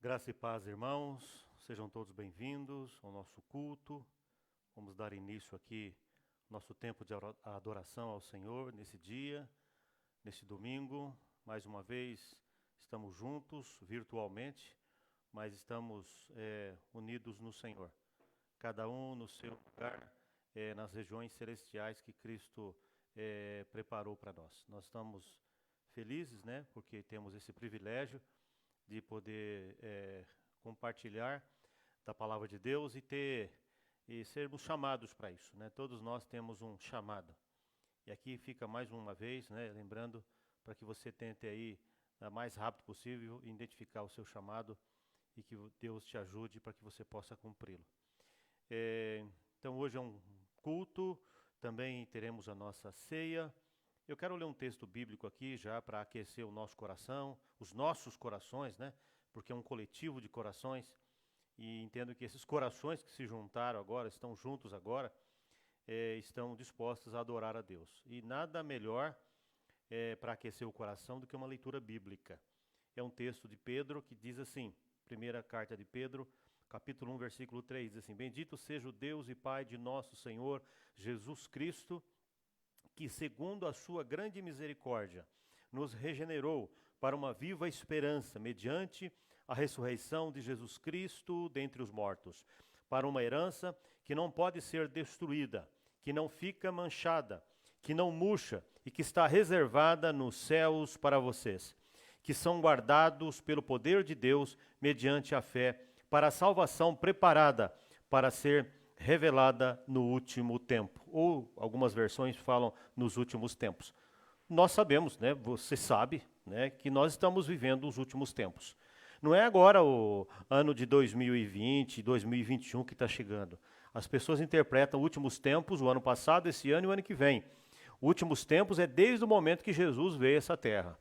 Graça e paz, irmãos, sejam todos bem-vindos ao nosso culto. Vamos dar início aqui ao nosso tempo de adoração ao Senhor nesse dia, nesse domingo. Mais uma vez estamos juntos virtualmente, mas estamos unidos no Senhor. Cada um no seu lugar, nas regiões celestiais que Cristo preparou para nós. Nós estamos felizes, né, porque temos esse privilégio de poder compartilhar da palavra de Deus e sermos chamados para isso, né? Todos nós temos um chamado. E aqui fica mais uma vez, né, lembrando para que você tente aí, o mais rápido possível, identificar o seu chamado e que Deus te ajude para que você possa cumpri-lo. Então hoje é um culto, também teremos a nossa ceia. Eu quero ler um texto bíblico aqui já para aquecer o nosso coração, os nossos corações, né? Porque é um coletivo de corações e entendo que esses corações que se juntaram agora, estão juntos agora, estão dispostos a adorar a Deus. E nada melhor para aquecer o coração do que uma leitura bíblica. É um texto de Pedro que diz assim, primeira carta de Pedro, capítulo 1, versículo 3, diz assim: Bendito seja o Deus e Pai de nosso Senhor Jesus Cristo, que segundo a sua grande misericórdia nos regenerou para uma viva esperança mediante a ressurreição de Jesus Cristo dentre os mortos, para uma herança que não pode ser destruída, que não fica manchada, que não murcha e que está reservada nos céus para vocês, que são guardados pelo poder de Deus mediante a fé para a salvação preparada para ser revelada no último tempo, ou algumas versões falam nos últimos tempos. Nós sabemos, né, você sabe, né, que nós estamos vivendo os últimos tempos. Não é agora o ano de 2020, 2021 que está chegando. As pessoas interpretam últimos tempos, o ano passado, esse ano e o ano que vem. Últimos tempos é desde o momento que Jesus veio a essa terra.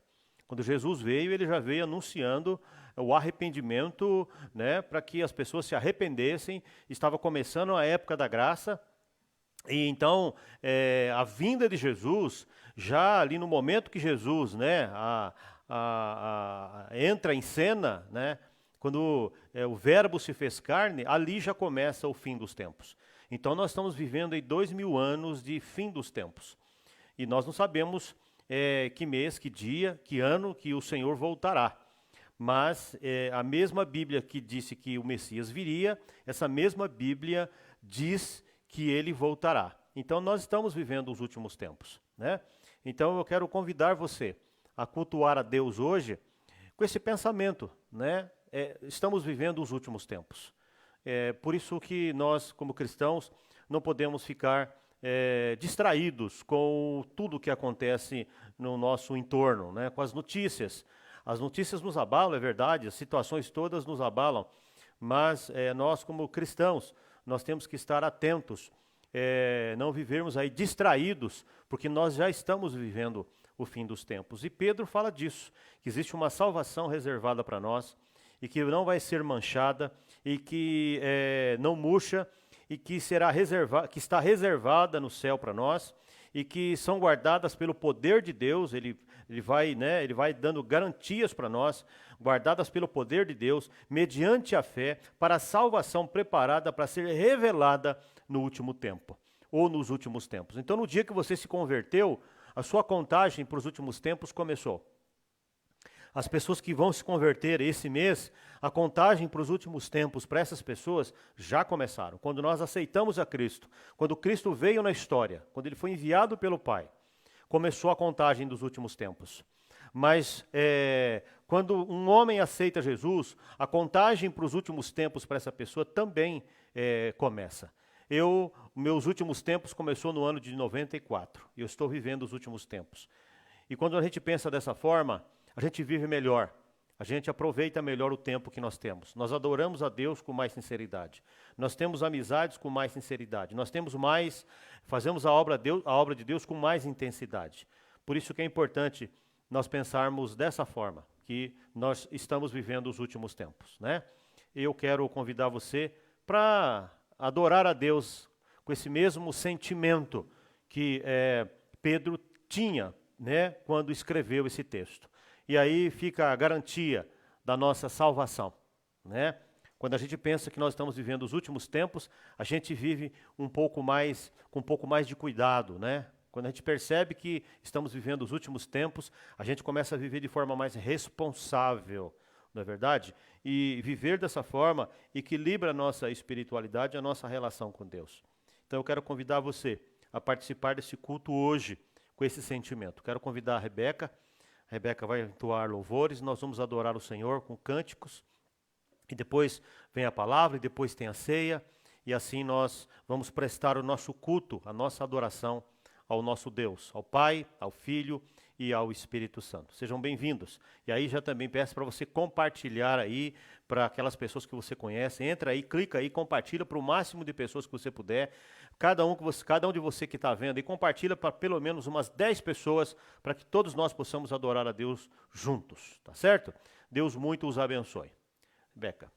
Quando Jesus veio, ele já veio anunciando o arrependimento, né, para que as pessoas se arrependessem. Estava começando a época da graça. E então, a vinda de Jesus, já ali no momento que Jesus, né, entra em cena, né, quando o verbo se fez carne, ali já começa o fim dos tempos. Então nós estamos vivendo aí 2000 anos de fim dos tempos. E nós não sabemos que mês, que dia, que ano que o Senhor voltará. Mas a mesma Bíblia que disse que o Messias viria, essa mesma Bíblia diz que ele voltará. Então nós estamos vivendo os últimos tempos, né? Então eu quero convidar você a cultuar a Deus hoje com esse pensamento, né? Estamos vivendo os últimos tempos. Por isso que nós, como cristãos, não podemos ficar distraídos com tudo o que acontece no nosso entorno, né? Com as notícias. As notícias nos abalam, é verdade, as situações todas nos abalam, mas nós, como cristãos, nós temos que estar atentos, não vivermos aí distraídos, porque nós já estamos vivendo o fim dos tempos. E Pedro fala disso, que existe uma salvação reservada para nós, e que não vai ser manchada, e que não murcha, e que que está reservada no céu para nós, e que são guardadas pelo poder de Deus. Ele vai dando garantias para nós, guardadas pelo poder de Deus, mediante a fé, para a salvação preparada para ser revelada no último tempo, ou nos últimos tempos. Então, no dia que você se converteu, a sua contagem para os últimos tempos começou. As pessoas que vão se converter esse mês, a contagem para os últimos tempos para essas pessoas já começaram. Quando nós aceitamos a Cristo, quando Cristo veio na história, quando ele foi enviado pelo Pai, começou a contagem dos últimos tempos. Mas quando um homem aceita Jesus, a contagem para os últimos tempos para essa pessoa também começa. Meus últimos tempos começou no ano de 94, e eu estou vivendo os últimos tempos. E quando a gente pensa dessa forma, a gente vive melhor, a gente aproveita melhor o tempo que nós temos. Nós adoramos a Deus com mais sinceridade. Nós temos amizades com mais sinceridade. Nós fazemos a obra de Deus com mais intensidade. Por isso que é importante nós pensarmos dessa forma, que nós estamos vivendo os últimos tempos, né? Eu quero convidar você para adorar a Deus com esse mesmo sentimento que Pedro tinha, né, quando escreveu esse texto. E aí fica a garantia da nossa salvação. né? Quando a gente pensa que nós estamos vivendo os últimos tempos, a gente vive com um pouco mais de cuidado, né? Quando a gente percebe que estamos vivendo os últimos tempos, a gente começa a viver de forma mais responsável, não é verdade? E viver dessa forma equilibra a nossa espiritualidade e a nossa relação com Deus. Então eu quero convidar você a participar desse culto hoje com esse sentimento. Quero convidar a Rebeca. A Rebeca vai entoar louvores, nós vamos adorar o Senhor com cânticos. E depois vem a palavra, e depois tem a ceia, e assim nós vamos prestar o nosso culto, a nossa adoração ao nosso Deus, ao Pai, ao Filho e ao Espírito Santo. Sejam bem-vindos. E aí já também peço para você compartilhar aí para aquelas pessoas que você conhece. Entra aí, clica aí, compartilha para o máximo de pessoas que você puder. Cada um de você que está vendo, e compartilha para pelo menos umas 10 pessoas, para que todos nós possamos adorar a Deus juntos, tá certo? Deus muito os abençoe. Beca.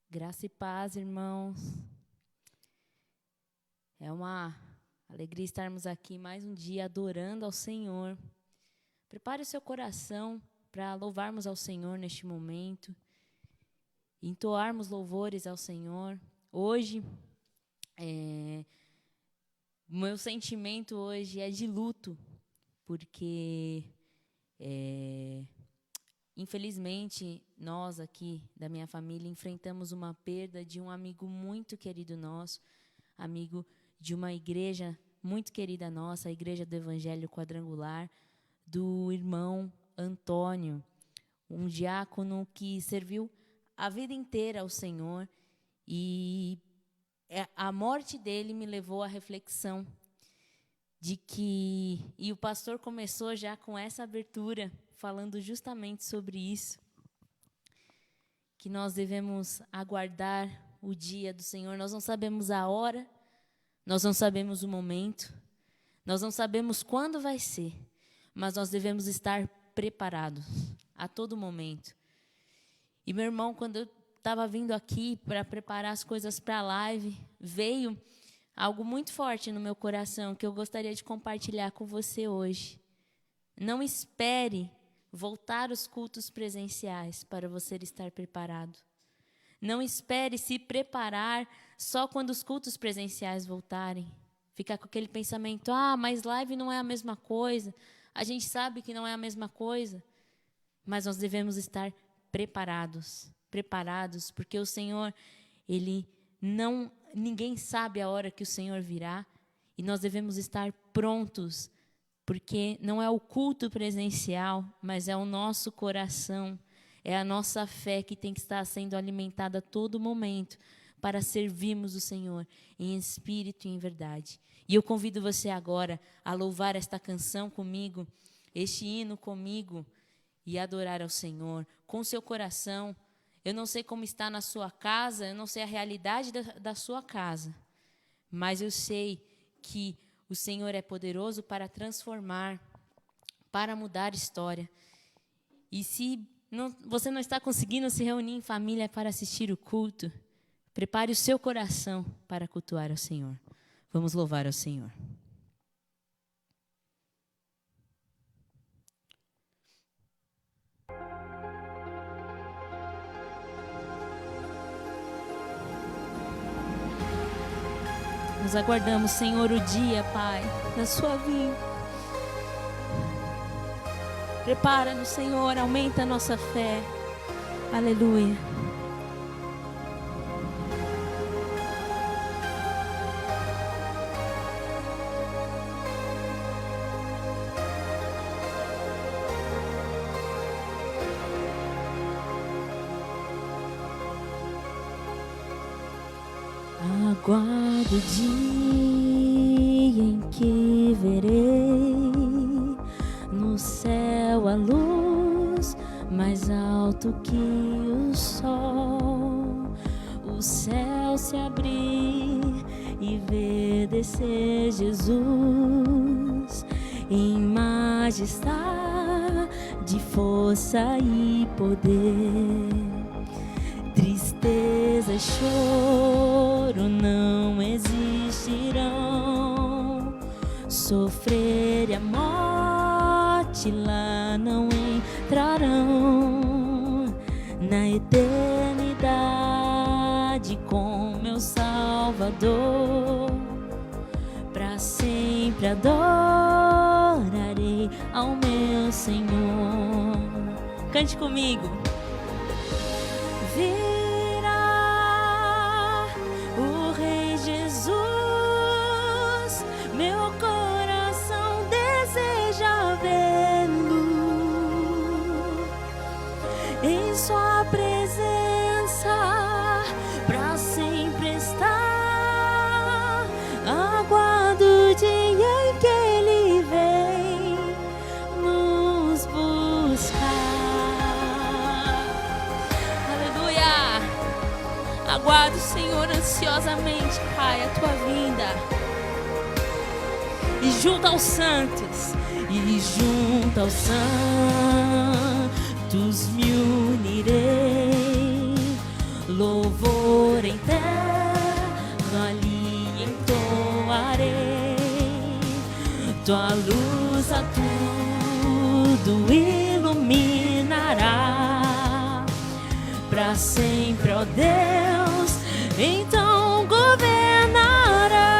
Graça e paz, irmãos. É uma alegria estarmos aqui mais um dia adorando ao Senhor. Prepare o seu coração para louvarmos ao Senhor neste momento, entoarmos louvores ao Senhor. Hoje, o meu sentimento hoje é de luto, porque infelizmente, nós aqui da minha família enfrentamos uma perda de um amigo muito querido nosso, amigo de uma igreja muito querida nossa, a Igreja do Evangelho Quadrangular, do irmão Antônio, um diácono que serviu a vida inteira ao Senhor, e a morte dele me levou à reflexão de que, e o pastor começou já com essa abertura, falando justamente sobre isso, que nós devemos aguardar o dia do Senhor. Nós não sabemos a hora, nós não sabemos o momento, nós não sabemos quando vai ser, mas nós devemos estar preparados a todo momento. E meu irmão, quando eu estava vindo aqui para preparar as coisas para a live, veio algo muito forte no meu coração que eu gostaria de compartilhar com você hoje. Não espere voltar os cultos presenciais para você estar preparado. Não espere se preparar só quando os cultos presenciais voltarem. Ficar com aquele pensamento, mas live não é a mesma coisa. A gente sabe que não é a mesma coisa. Mas nós devemos estar preparados, porque o Senhor, ninguém sabe a hora que o Senhor virá, e nós devemos estar prontos, porque não é o culto presencial, mas é o nosso coração, é a nossa fé que tem que estar sendo alimentada a todo momento para servirmos o Senhor em espírito e em verdade. E eu convido você agora a louvar esta canção comigo, este hino comigo, e adorar ao Senhor com seu coração. Eu não sei como está na sua casa, eu não sei a realidade da sua casa, mas eu sei que o Senhor é poderoso para transformar, para mudar a história. E se você não está conseguindo se reunir em família para assistir o culto, prepare o seu coração para cultuar ao Senhor. Vamos louvar ao Senhor. Nós aguardamos, Senhor, o dia, Pai, da sua vinda. Prepara-nos, Senhor, aumenta a nossa fé. Aleluia. Aguardo o dia em que verei no céu a luz mais alto que o sol. o céu se abrir e ver descer Jesus em majestade, força e poder. Tristeza e choro não existirão, sofrer e a morte lá não entrarão. Na eternidade com meu Salvador, para sempre adorarei ao meu Senhor. Cante comigo. Virá o Rei Jesus, meu coração deseja vê-lo. Em sua presença pra sempre estar. Aguardo o dia em que Ele vem nos buscar. Aleluia! Aguardo, Senhor, ansiosamente, Pai, a Tua vinda. E junto aos santos, me unirei, louvor eterno ali entoarei. Tua luz a tudo iluminará, pra sempre, ó Deus, então governará.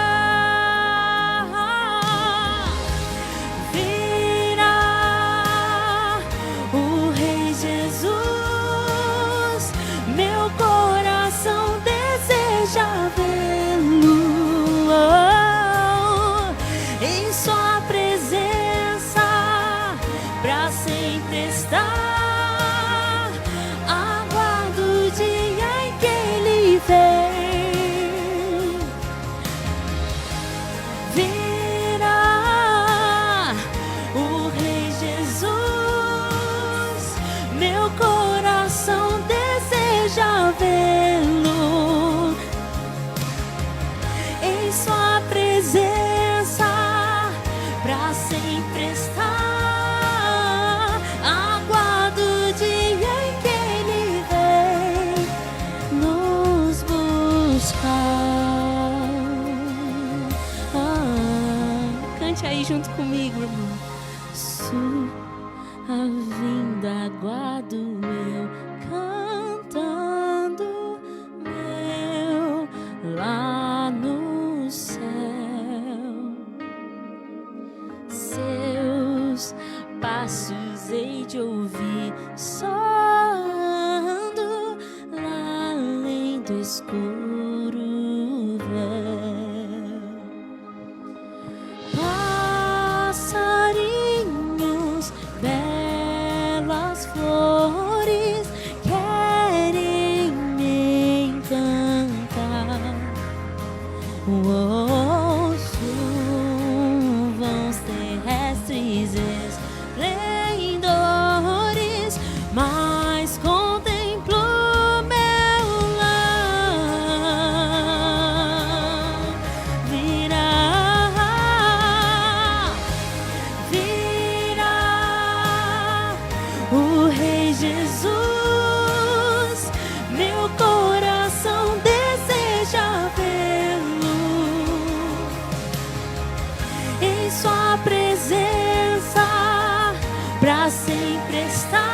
Coração deseja vê-lo, em sua presença pra sempre estar. Aguardo o dia em que Ele vem. Virá o Rei Jesus, meu coração deseja vê-lo, em sua presença pra sempre estar. Aguardo o dia em que Ele vem nos buscar. Cante aí junto comigo, irmão. Sua vinda aguardo eu, cantando meu lá no céu. Seus passos hei de ouvir soando lá além do escuro véu. Passarinhos, belas flores querem me encantar. Ouço vãos terrestres esplendores, mas contemplo meu lar. Virá o Rei Jesus, meu coração deseja vê-lo, em sua presença pra sempre estar.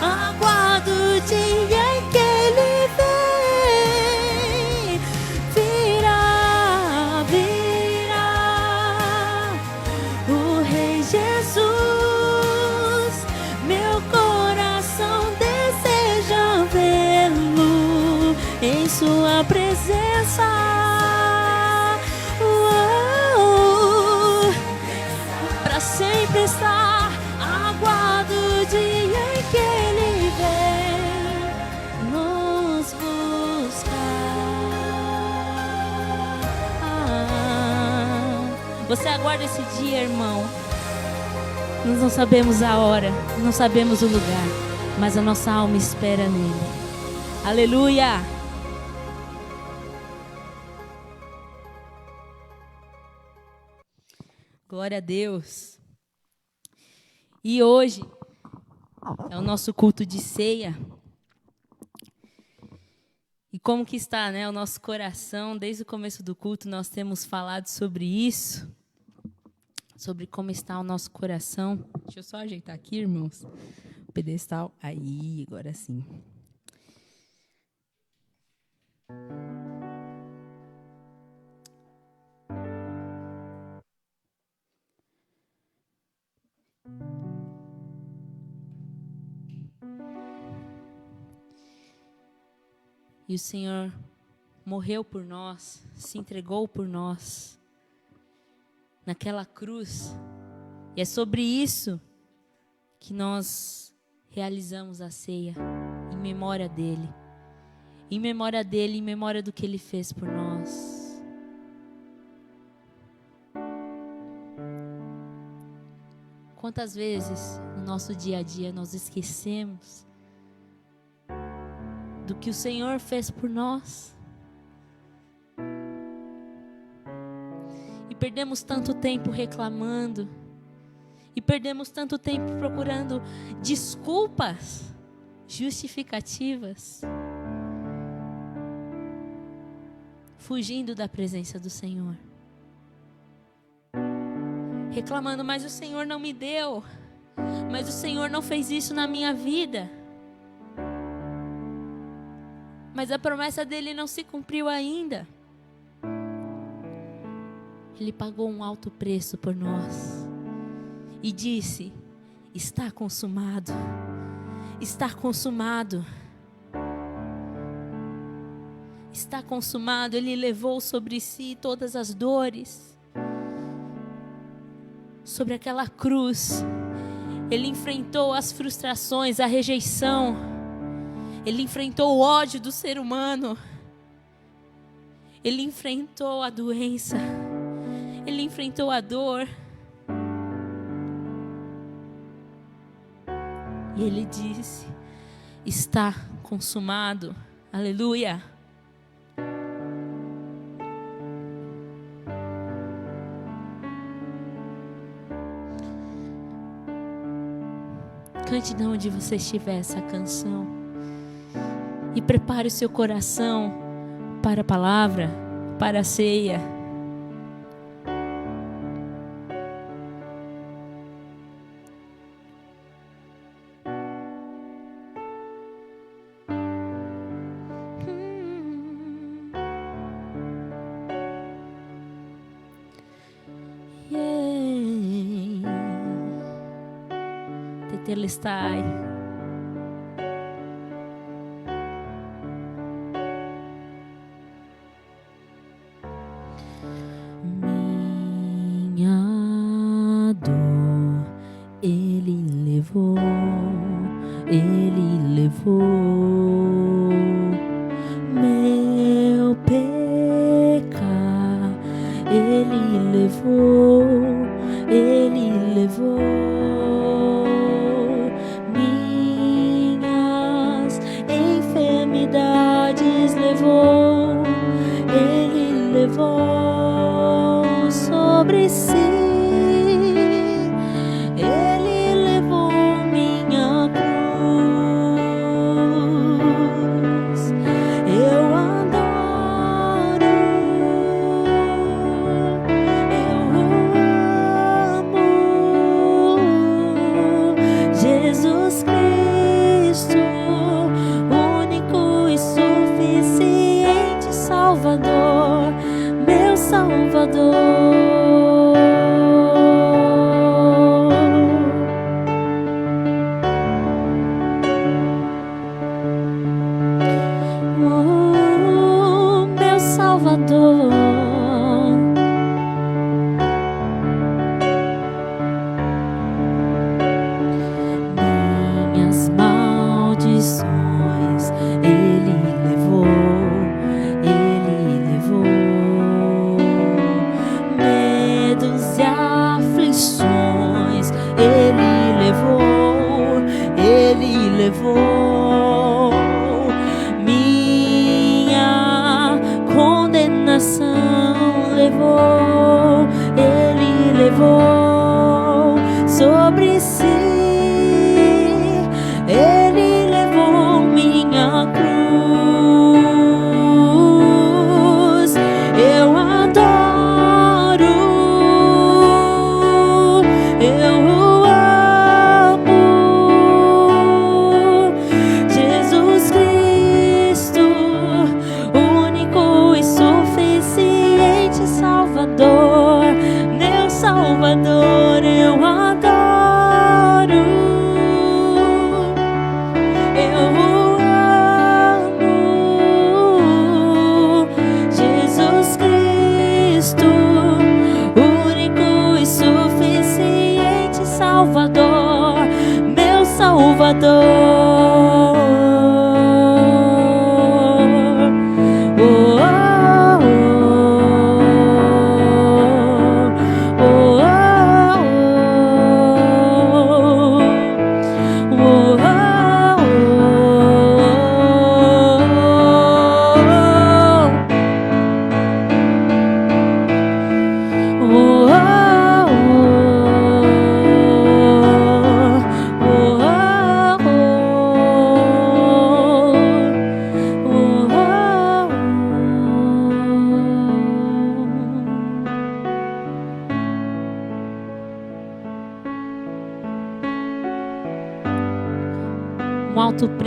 Aguardo o dia em que Ele vem. Virá o Rei Jesus, meu coração deseja vê-lo, em sua presença pra sempre estar. Aguardo o dia em que Ele vem nos buscar. Você aguarda esse dia, irmão? Nós não sabemos a hora, não sabemos o lugar, mas a nossa alma espera nele. Aleluia! Glória a Deus. E hoje é o nosso culto de ceia. E como que está, né, o nosso coração? Desde o começo do culto nós temos falado sobre isso. Sobre como está o nosso coração. Deixa eu só ajeitar aqui, irmãos. O pedestal. Aí, agora sim. E o Senhor morreu por nós, se entregou por nós, naquela cruz. E é sobre isso que nós realizamos a ceia, em memória dEle. Em memória dEle, em memória do que Ele fez por nós. Quantas vezes no nosso dia a dia nós esquecemos do que o Senhor fez por nós. E perdemos tanto tempo reclamando. E perdemos tanto tempo procurando desculpas, justificativas. Fugindo da presença do Senhor. Reclamando, mas o Senhor não me deu. Mas o Senhor não fez isso na minha vida. Mas a promessa dele não se cumpriu ainda. Ele pagou um alto preço por nós. E disse, está consumado. Está consumado. Está consumado. Ele levou sobre si todas as dores. Sobre aquela cruz. Ele enfrentou as frustrações, a rejeição. Ele enfrentou o ódio do ser humano. Ele enfrentou a doença. Ele enfrentou a dor. E ele disse, está consumado. Aleluia. Cante de onde você estiver essa canção. E prepare o seu coração para a palavra, para a ceia. Tetelestai.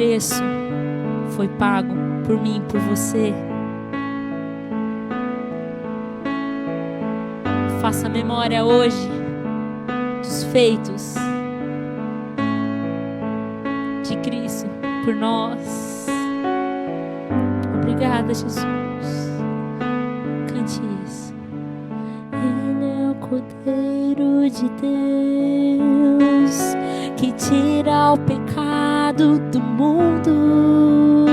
preço foi pago por mim e por você. Faça memória hoje dos feitos de Cristo por nós. Obrigada, Jesus. Cante isso. Ele é o Cordeiro de Deus que tira o pecado do mundo.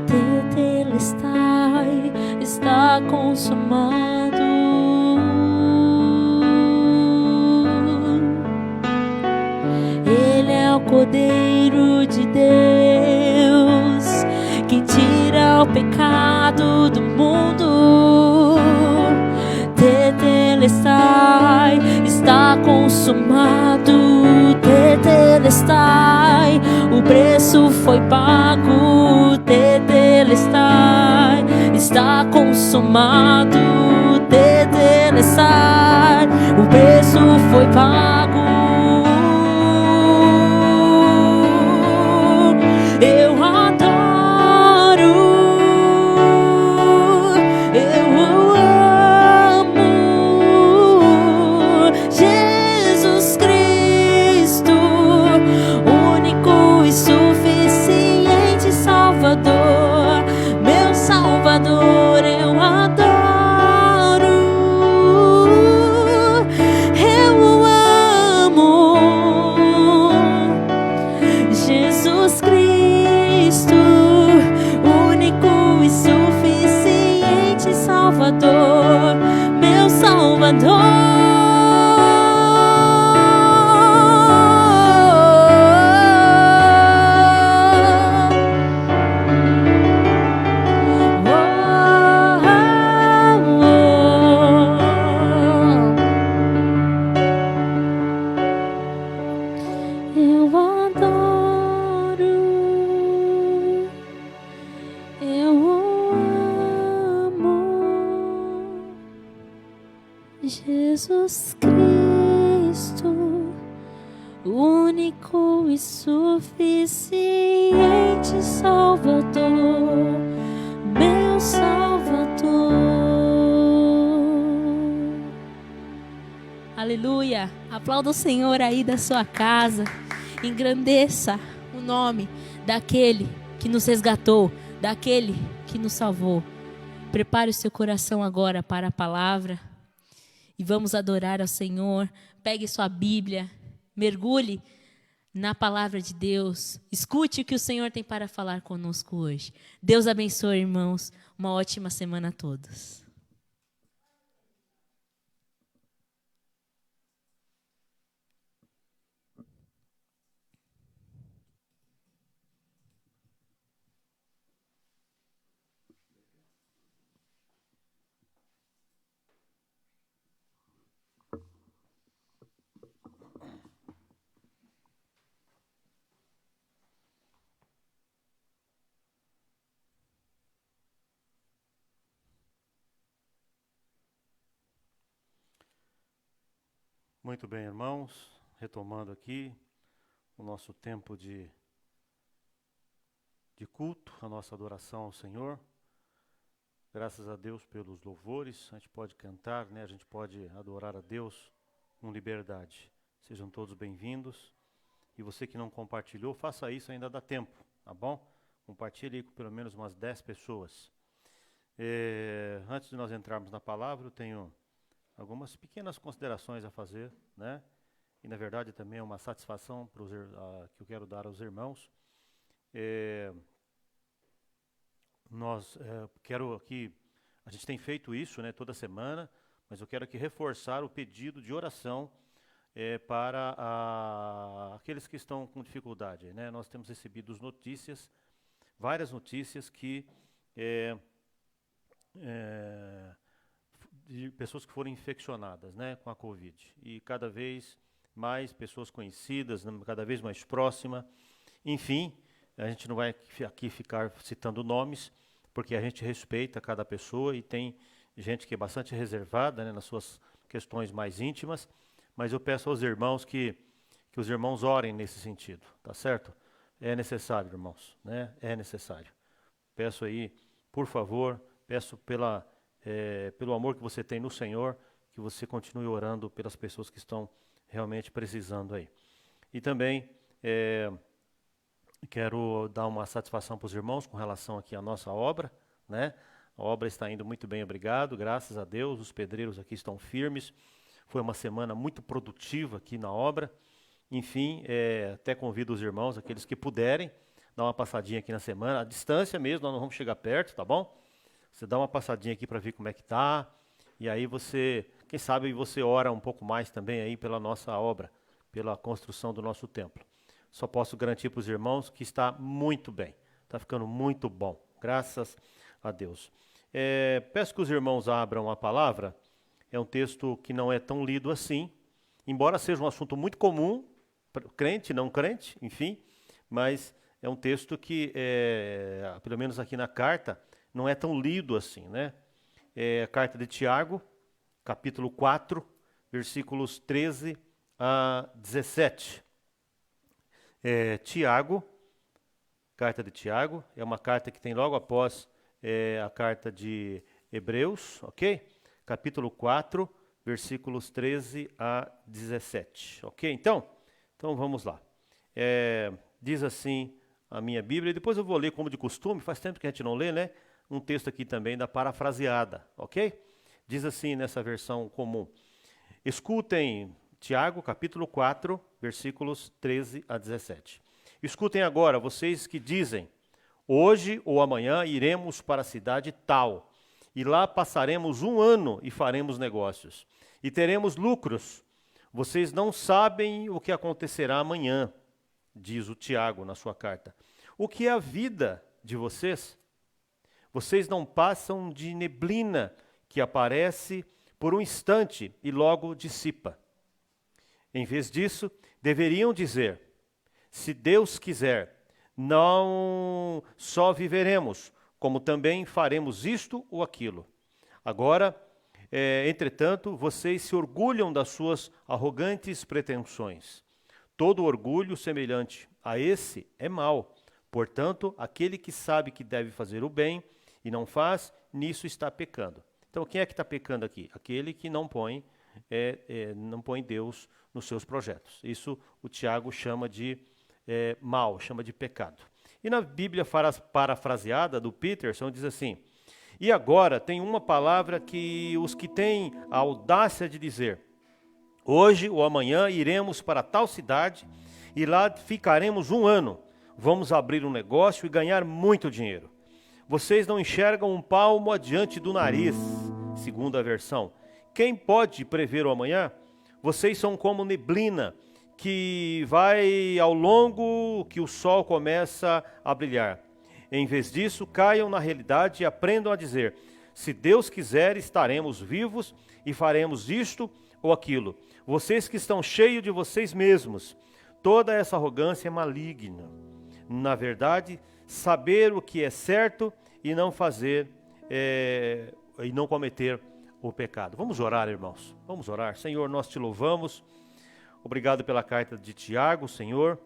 Tetelestai, está consumado. Ele é o Cordeiro de Deus que tira o pecado do mundo. Tetelestai, está consumado. Tetelestai, o preço foi pago. Tetelestai, está consumado. Tetelestai, o preço foi pago. Eu adoro, eu amo Jesus Cristo, único e suficiente Salvador, meu Salvador, eu adoro, eu amo Jesus Cristo, único e suficiente Salvador, meu Salvador. Eu adoro, eu amo Jesus Cristo, único e suficiente Salvador, meu Salvador. Aleluia! Aplauda o Senhor aí da sua casa. Engrandeça o nome daquele que nos resgatou, daquele que nos salvou. Prepare o seu coração agora para a palavra e vamos adorar ao Senhor. Pegue sua Bíblia, mergulhe na palavra de Deus. Escute o que o Senhor tem para falar conosco hoje. Deus abençoe, irmãos. Uma ótima semana a todos. Muito bem, irmãos, retomando aqui o nosso tempo de culto, a nossa adoração ao Senhor. Graças a Deus pelos louvores, a gente pode cantar, né? A gente pode adorar a Deus com liberdade. Sejam todos bem-vindos. E você que não compartilhou, faça isso, ainda dá tempo, tá bom? Compartilhe com pelo menos umas 10 pessoas. Antes de nós entrarmos na palavra, eu tenho algumas pequenas considerações a fazer, né? E na verdade também é uma satisfação que eu quero dar aos irmãos. Quero aqui, a gente tem feito isso, né, toda semana, mas eu quero aqui reforçar o pedido de oração para aqueles que estão com dificuldade, né? Nós temos recebido notícias, várias notícias que de pessoas que foram infeccionadas, né, com a Covid. E cada vez mais pessoas conhecidas, cada vez mais próximas. Enfim, a gente não vai aqui ficar citando nomes, porque a gente respeita cada pessoa e tem gente que é bastante reservada, né, nas suas questões mais íntimas, mas eu peço aos irmãos que os irmãos orem nesse sentido, tá certo? É necessário, irmãos, né? É necessário. Peço aí, por favor, peço pelo amor que você tem no Senhor, que você continue orando pelas pessoas que estão realmente precisando aí. E também quero dar uma satisfação para os irmãos com relação aqui à nossa obra, né? A obra está indo muito bem, obrigado, graças a Deus, os pedreiros aqui estão firmes. Foi uma semana muito produtiva aqui na obra. Enfim, até convido os irmãos, aqueles que puderem, dar uma passadinha aqui na semana, à distância mesmo, nós não vamos chegar perto, tá bom? Você dá uma passadinha aqui para ver como é que tá, e aí você, quem sabe você ora um pouco mais também aí pela nossa obra, pela construção do nosso templo. Só posso garantir para os irmãos que está muito bem, está ficando muito bom, graças a Deus. Peço que os irmãos abram a palavra, é um texto que não é tão lido assim, embora seja um assunto muito comum, crente, não crente, enfim, mas é um texto que, pelo menos aqui na carta, não é tão lido assim, né? É a carta de Tiago, capítulo 4, versículos 13 a 17. Tiago, carta de Tiago, é uma carta que tem logo após a carta de Hebreus, ok? Capítulo 4, versículos 13 a 17, ok? Então vamos lá. Diz assim a minha Bíblia, e depois eu vou ler como de costume, faz tempo que a gente não lê, né? Um texto aqui também da parafraseada, ok? Diz assim nessa versão comum. Escutem, Tiago, capítulo 4, versículos 13 a 17. Escutem agora, vocês que dizem, hoje ou amanhã iremos para a cidade tal, e lá passaremos 1 ano e faremos negócios, e teremos lucros. Vocês não sabem o que acontecerá amanhã, diz o Tiago na sua carta. O que é a vida de vocês? Vocês não passam de neblina que aparece por um instante e logo dissipa. Em vez disso, deveriam dizer, se Deus quiser, não só viveremos, como também faremos isto ou aquilo. Agora, entretanto, vocês se orgulham das suas arrogantes pretensões. Todo orgulho semelhante a esse é mau. Portanto, aquele que sabe que deve fazer o bem e não faz, nisso está pecando. Então, quem é que está pecando aqui? Aquele que não põe Deus nos seus projetos. Isso o Tiago chama de mal, chama de pecado. E na Bíblia parafraseada do Peterson diz assim, e agora tem uma palavra que os que têm a audácia de dizer, hoje ou amanhã iremos para tal cidade e lá ficaremos 1 ano, vamos abrir um negócio e ganhar muito dinheiro. Vocês não enxergam um palmo adiante do nariz, segundo a versão. Quem pode prever o amanhã? Vocês são como neblina, que vai ao longo que o sol começa a brilhar. Em vez disso, caiam na realidade e aprendam a dizer, se Deus quiser, estaremos vivos e faremos isto ou aquilo. Vocês que estão cheios de vocês mesmos, toda essa arrogância é maligna. Na verdade, saber o que é certo e não fazer e não cometer o pecado. Vamos orar, irmãos. Vamos orar. Senhor, nós te louvamos. Obrigado pela carta de Tiago, Senhor.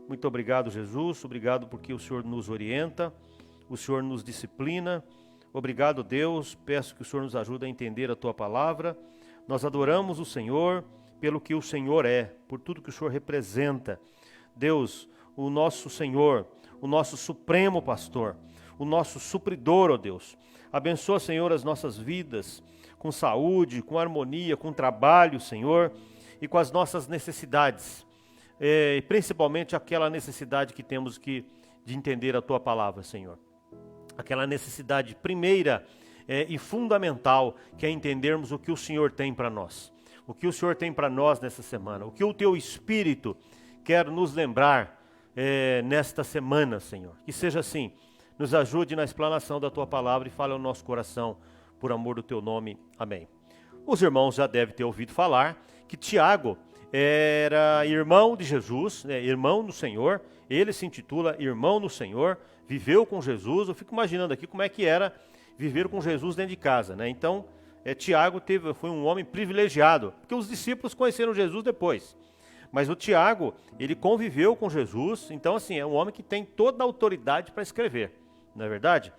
Muito obrigado, Jesus. Obrigado porque o Senhor nos orienta, o Senhor nos disciplina. Obrigado, Deus. Peço que o Senhor nos ajude a entender a tua palavra. Nós adoramos o Senhor pelo que o Senhor é, por tudo que o Senhor representa. Deus, o nosso Senhor, o nosso supremo pastor, o nosso supridor, ó Deus. Abençoa, Senhor, as nossas vidas com saúde, com harmonia, com trabalho, Senhor, e com as nossas necessidades, e principalmente aquela necessidade que temos de entender a Tua palavra, Senhor. Aquela necessidade primeira e fundamental, que é entendermos o que o Senhor tem para nós. O que o Senhor tem para nós nessa semana, o que o Teu Espírito quer nos lembrar nesta semana, Senhor. Que seja assim, nos ajude na explanação da Tua palavra e fale ao nosso coração, por amor do Teu nome. Amém. Os irmãos já devem ter ouvido falar que Tiago era irmão de Jesus, irmão no Senhor. Ele se intitula irmão no Senhor, viveu com Jesus. Eu fico imaginando aqui como é que era viver com Jesus dentro de casa, né? Então, Tiago foi um homem privilegiado, porque os discípulos conheceram Jesus depois. Mas o Tiago, ele conviveu com Jesus, então assim, é um homem que tem toda a autoridade para escrever, não é verdade?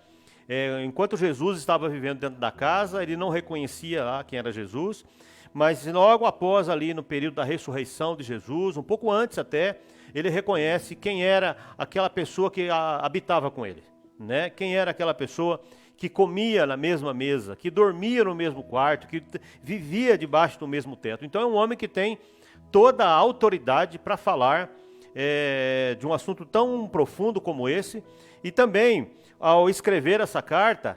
Enquanto Jesus estava vivendo dentro da casa, ele não reconhecia lá quem era Jesus, mas logo após ali no período da ressurreição de Jesus, um pouco antes até, ele reconhece quem era aquela pessoa que habitava com ele, né? Quem era aquela pessoa que comia na mesma mesa, que dormia no mesmo quarto, que vivia debaixo do mesmo teto. Então é um homem que tem toda a autoridade para falar de um assunto tão profundo como esse, e também, ao escrever essa carta,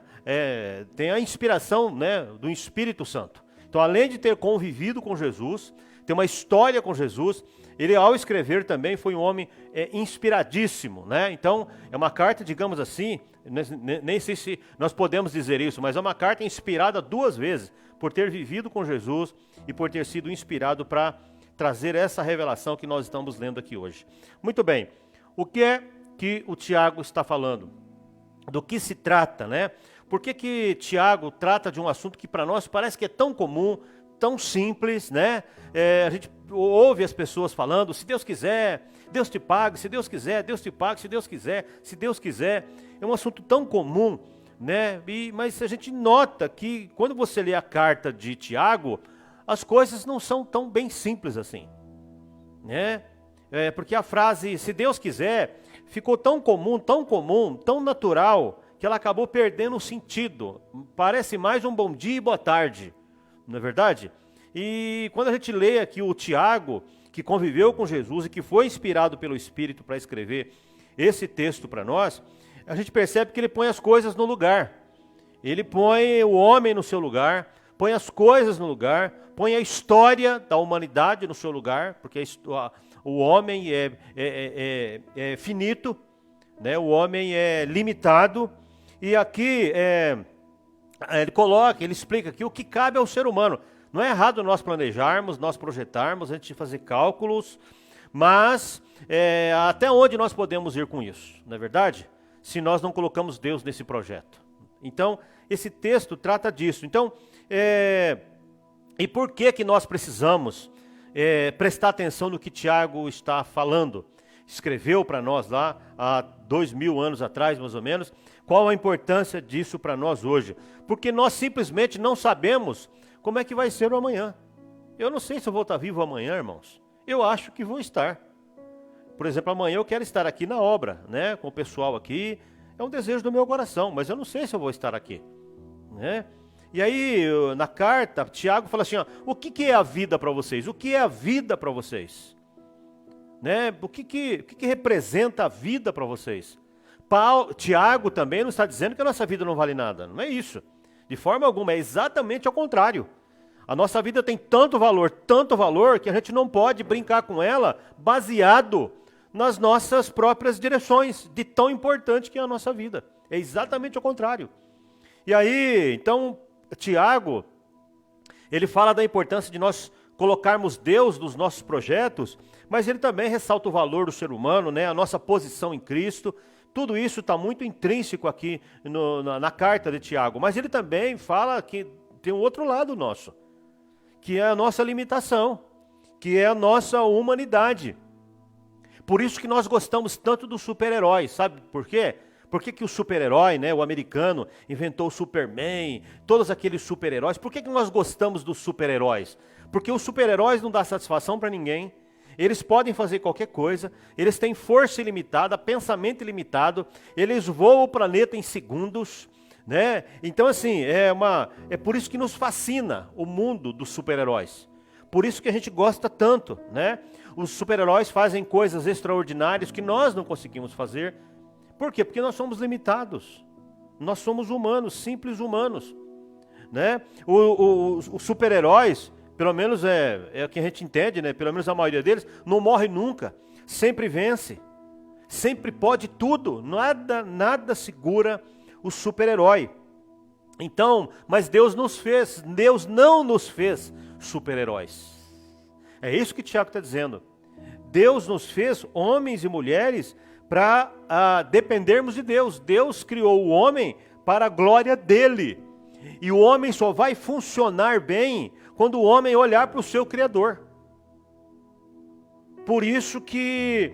tem a inspiração, né, do Espírito Santo. Então, além de ter convivido com Jesus, tem uma história com Jesus, ele, ao escrever também, foi um homem inspiradíssimo, né? Então, é uma carta, digamos assim, nem sei se nós podemos dizer isso, mas é uma carta inspirada 2 vezes, por ter vivido com Jesus e por ter sido inspirado para trazer essa revelação que nós estamos lendo aqui hoje. Muito bem, o que é que o Tiago está falando? Do que se trata, né? Por que Tiago trata de um assunto que para nós parece que é tão comum, tão simples, né? A gente ouve as pessoas falando, se Deus quiser, Deus te pague, se Deus quiser, Deus te pague, se Deus quiser, se Deus quiser. É um assunto tão comum, né? Mas a gente nota que quando você lê a carta de Tiago, as coisas não são tão bem simples assim, né? Porque a frase, se Deus quiser, ficou tão comum, tão natural, que ela acabou perdendo o sentido. Parece mais um bom dia e boa tarde, não é verdade? E quando a gente lê aqui o Tiago, que conviveu com Jesus e que foi inspirado pelo Espírito para escrever esse texto para nós, a gente percebe que ele põe as coisas no lugar. Ele põe o homem no seu lugar, põe as coisas no lugar, põe a história da humanidade no seu lugar, porque o homem é finito, né? O homem é limitado, e aqui ele explica aqui o que cabe ao ser humano. Não é errado nós planejarmos, nós projetarmos, a gente fazer cálculos, mas até onde nós podemos ir com isso, não é verdade? Se nós não colocamos Deus nesse projeto. Então, esse texto trata disso. Então, e por que nós precisamos prestar atenção no que Tiago está falando? Escreveu para nós lá há 2000 anos atrás, mais ou menos. Qual a importância disso para nós hoje? Porque nós simplesmente não sabemos como é que vai ser o amanhã. Eu não sei se eu vou estar vivo amanhã, irmãos. Eu acho que vou estar. Por exemplo, amanhã eu quero estar aqui na obra, né, com o pessoal aqui. É um desejo do meu coração, mas eu não sei se eu vou estar aqui, né? E aí, na carta, Tiago fala assim, ó, o que é a vida para vocês? O que é a vida para vocês? Né? O que representa a vida para vocês? Tiago também não está dizendo que a nossa vida não vale nada, não é isso. De forma alguma, é exatamente ao contrário. A nossa vida tem tanto valor, que a gente não pode brincar com ela baseado nas nossas próprias direções, de tão importante que é a nossa vida. É exatamente ao contrário. E aí, então, Tiago, ele fala da importância de nós colocarmos Deus nos nossos projetos, mas ele também ressalta o valor do ser humano, né, a nossa posição em Cristo. Tudo isso está muito intrínseco aqui na carta de Tiago. Mas ele também fala que tem um outro lado nosso, que é a nossa limitação, que é a nossa humanidade. Por isso que nós gostamos tanto dos super-heróis, sabe por quê? Por que o super-herói, né, o americano, inventou o Superman, todos aqueles super-heróis? Por que nós gostamos dos super-heróis? Porque os super-heróis não dão satisfação para ninguém, eles podem fazer qualquer coisa, eles têm força ilimitada, pensamento ilimitado, eles voam o planeta em segundos, né? Então assim, é por isso que nos fascina o mundo dos super-heróis. Por isso que a gente gosta tanto, né? Os super-heróis fazem coisas extraordinárias que nós não conseguimos fazer. Por quê? Porque nós somos limitados. Nós somos humanos, simples humanos, né? Os super-heróis, pelo menos é o que a gente entende, né? Pelo menos a maioria deles, não morre nunca, sempre vence, sempre pode tudo, nada segura o super-herói. Então, mas Deus não nos fez super-heróis. É isso que Tiago está dizendo. Deus nos fez homens e mulheres para dependermos de Deus. Deus criou o homem para a glória dele. E o homem só vai funcionar bem quando o homem olhar para o seu Criador. Por isso que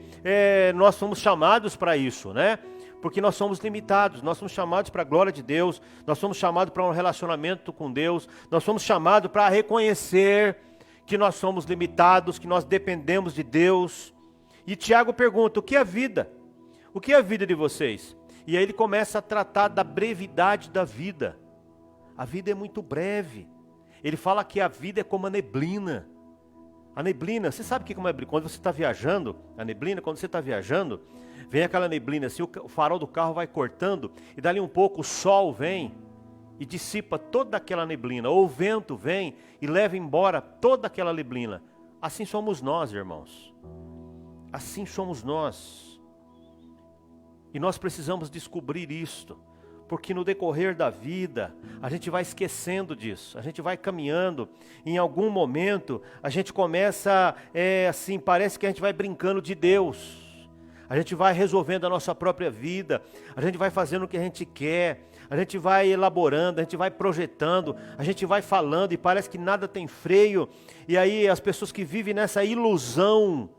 nós somos chamados para isso, né? Porque nós somos limitados, nós somos chamados para a glória de Deus, nós somos chamados para um relacionamento com Deus, nós somos chamados para reconhecer que nós somos limitados, que nós dependemos de Deus. E Tiago pergunta, o que é a vida? O que é a vida de vocês? E aí ele começa a tratar da brevidade da vida. A vida é muito breve. Ele fala que a vida é como a neblina. A neblina, você sabe o que é uma neblina? Quando você está viajando, a neblina, quando você está viajando, vem aquela neblina assim, o farol do carro vai cortando, e dali um pouco o sol vem e dissipa toda aquela neblina, ou o vento vem e leva embora toda aquela neblina. Assim somos nós, irmãos. Assim somos nós. E nós precisamos descobrir isto, porque no decorrer da vida, a gente vai esquecendo disso, a gente vai caminhando, em algum momento, a gente começa, assim, parece que a gente vai brincando de Deus. A gente vai resolvendo a nossa própria vida, a gente vai fazendo o que a gente quer, a gente vai elaborando, a gente vai projetando, a gente vai falando e parece que nada tem freio. E aí as pessoas que vivem nessa ilusão,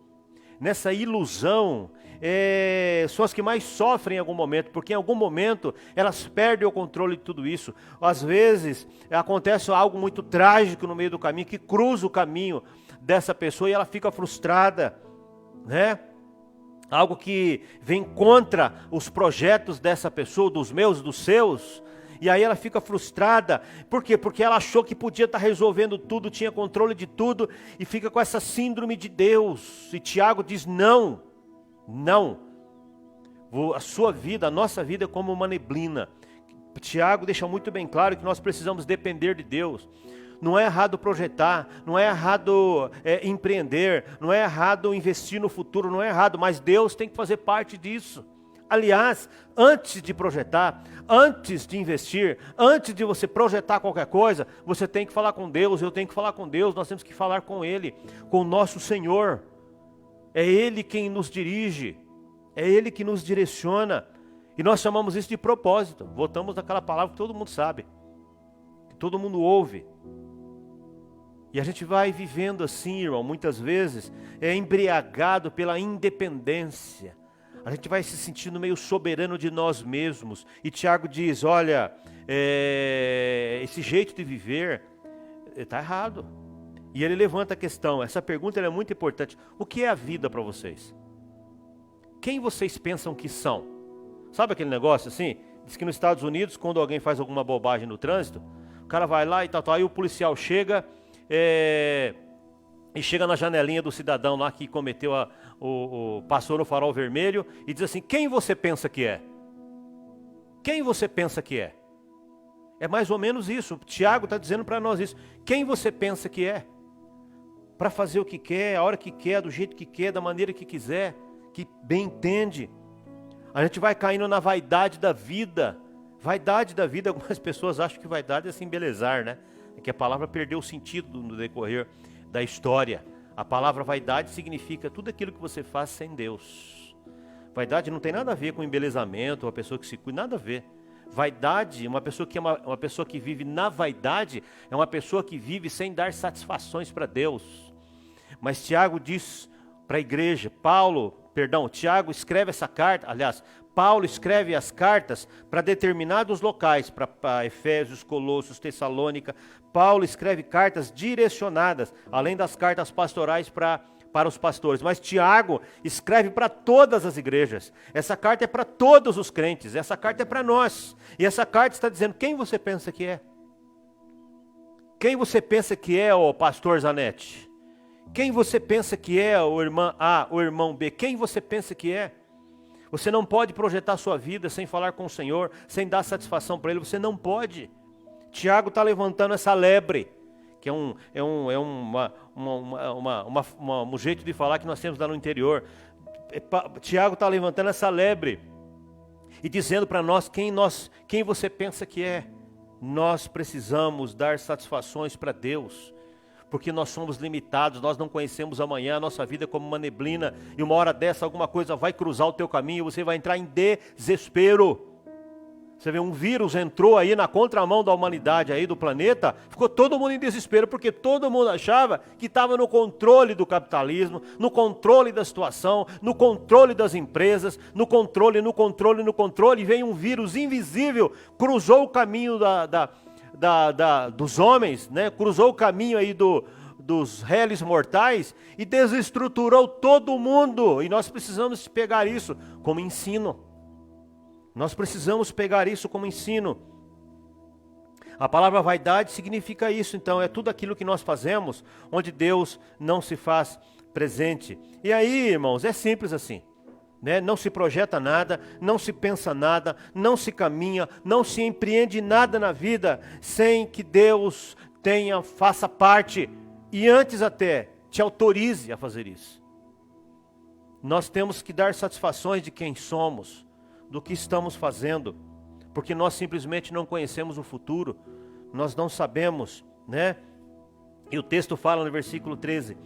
são as que mais sofrem em algum momento, porque em algum momento elas perdem o controle de tudo isso. Às vezes acontece algo muito trágico no meio do caminho, que cruza o caminho dessa pessoa e ela fica frustrada, né? Algo que vem contra os projetos dessa pessoa, dos meus, dos seus, e aí ela fica frustrada. Por quê? Porque ela achou que podia estar resolvendo tudo, tinha controle de tudo, e fica com essa síndrome de Deus. E Tiago diz, não, não. A sua vida, a nossa vida é como uma neblina. Tiago deixa muito bem claro que nós precisamos depender de Deus. Não é errado projetar, não é errado empreender, não é errado investir no futuro, não é errado, mas Deus tem que fazer parte disso. Aliás, antes de projetar, antes de investir, antes de você projetar qualquer coisa, você tem que falar com Deus, eu tenho que falar com Deus, nós temos que falar com Ele, com o nosso Senhor. É Ele quem nos dirige, é Ele que nos direciona, e nós chamamos isso de propósito. Voltamos naquela palavra que todo mundo sabe, que todo mundo ouve. E a gente vai vivendo assim, irmão, muitas vezes, embriagado pela independência. A gente vai se sentindo meio soberano de nós mesmos. E Tiago diz, olha, esse jeito de viver está errado. E ele levanta a questão, essa pergunta é muito importante. O que é a vida para vocês? Quem vocês pensam que são? Sabe aquele negócio assim? Diz que nos Estados Unidos, quando alguém faz alguma bobagem no trânsito, o cara vai lá e tal, aí o policial chega... e chega na janelinha do cidadão lá que cometeu passou no farol vermelho e diz assim, quem você pensa que é? Quem você pensa que é? É mais ou menos isso, Tiago está dizendo para nós isso. Quem você pensa que é? Para fazer o que quer, a hora que quer, do jeito que quer, da maneira que quiser, que bem entende. A gente vai caindo na vaidade da vida. Vaidade da vida, algumas pessoas acham que vaidade é se embelezar, né? É que a palavra perdeu o sentido no decorrer da história. A palavra vaidade significa tudo aquilo que você faz sem Deus. Vaidade não tem nada a ver com embelezamento, uma pessoa que se cuida, nada a ver. Vaidade, uma pessoa que vive na vaidade, é uma pessoa que vive sem dar satisfações para Deus. Mas Tiago diz para a igreja, Tiago escreve essa carta, aliás, Paulo escreve as cartas para determinados locais, para Efésios, Colossos, Tessalônica. Paulo escreve cartas direcionadas, além das cartas pastorais para os pastores. Mas Tiago escreve para todas as igrejas. Essa carta é para todos os crentes, essa carta é para nós. E essa carta está dizendo, quem você pensa que é? Quem você pensa que é, ó pastor Zanetti? Quem você pensa que é, o irmão A, o irmão B? Quem você pensa que é? Você não pode projetar sua vida sem falar com o Senhor, sem dar satisfação para Ele, você não pode. Tiago está levantando essa lebre, que é um jeito de falar que nós temos lá no interior. Tiago está levantando essa lebre e dizendo para nós quem você pensa que é. Nós precisamos dar satisfações para Deus, porque nós somos limitados, nós não conhecemos amanhã, a nossa vida é como uma neblina, e uma hora dessa alguma coisa vai cruzar o teu caminho, você vai entrar em desespero. Você vê, um vírus entrou aí na contramão da humanidade aí do planeta, ficou todo mundo em desespero, porque todo mundo achava que estava no controle do capitalismo, no controle da situação, no controle das empresas, no controle, e veio um vírus invisível, cruzou o caminho dos homens, né? Cruzou o caminho aí dos réis mortais e desestruturou todo mundo. E nós precisamos pegar isso como ensino. Nós precisamos pegar isso como ensino. A palavra vaidade significa isso, então, é tudo aquilo que nós fazemos, onde Deus não se faz presente. E aí, irmãos, é simples assim, né? Não se projeta nada, não se pensa nada, não se caminha, não se empreende nada na vida, sem que Deus faça parte, e antes até, te autorize a fazer isso. Nós temos que dar satisfações de quem somos, do que estamos fazendo, porque nós simplesmente não conhecemos o futuro, nós não sabemos, né? E o texto fala no versículo 13,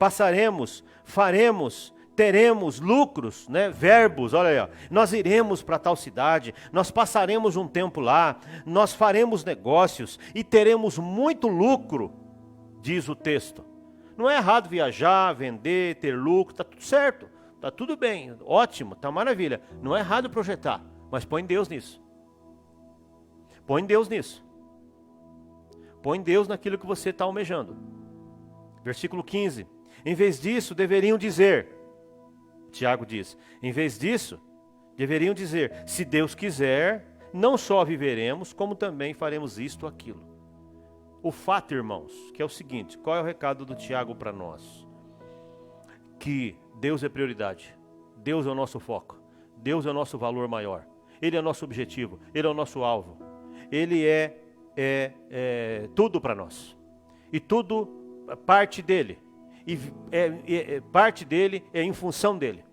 passaremos, faremos, teremos lucros, né? Verbos, olha aí, ó. Nós iremos para tal cidade, nós passaremos um tempo lá, nós faremos negócios e teremos muito lucro, diz o texto. Não é errado viajar, vender, ter lucro, está tudo certo. Está tudo bem, ótimo, está maravilha. Não é errado projetar, mas põe Deus nisso. Põe Deus nisso. Põe Deus naquilo que você está almejando. Versículo 15. Em vez disso, deveriam dizer, Tiago diz, em vez disso, deveriam dizer, se Deus quiser, não só viveremos, como também faremos isto ou aquilo. O fato, irmãos, que é o seguinte, qual é o recado do Tiago para nós? Que Deus é prioridade, Deus é o nosso foco, Deus é o nosso valor maior, Ele é o nosso objetivo, Ele é o nosso alvo, Ele é tudo para nós, e tudo parte dEle, e parte dEle é em função dEle.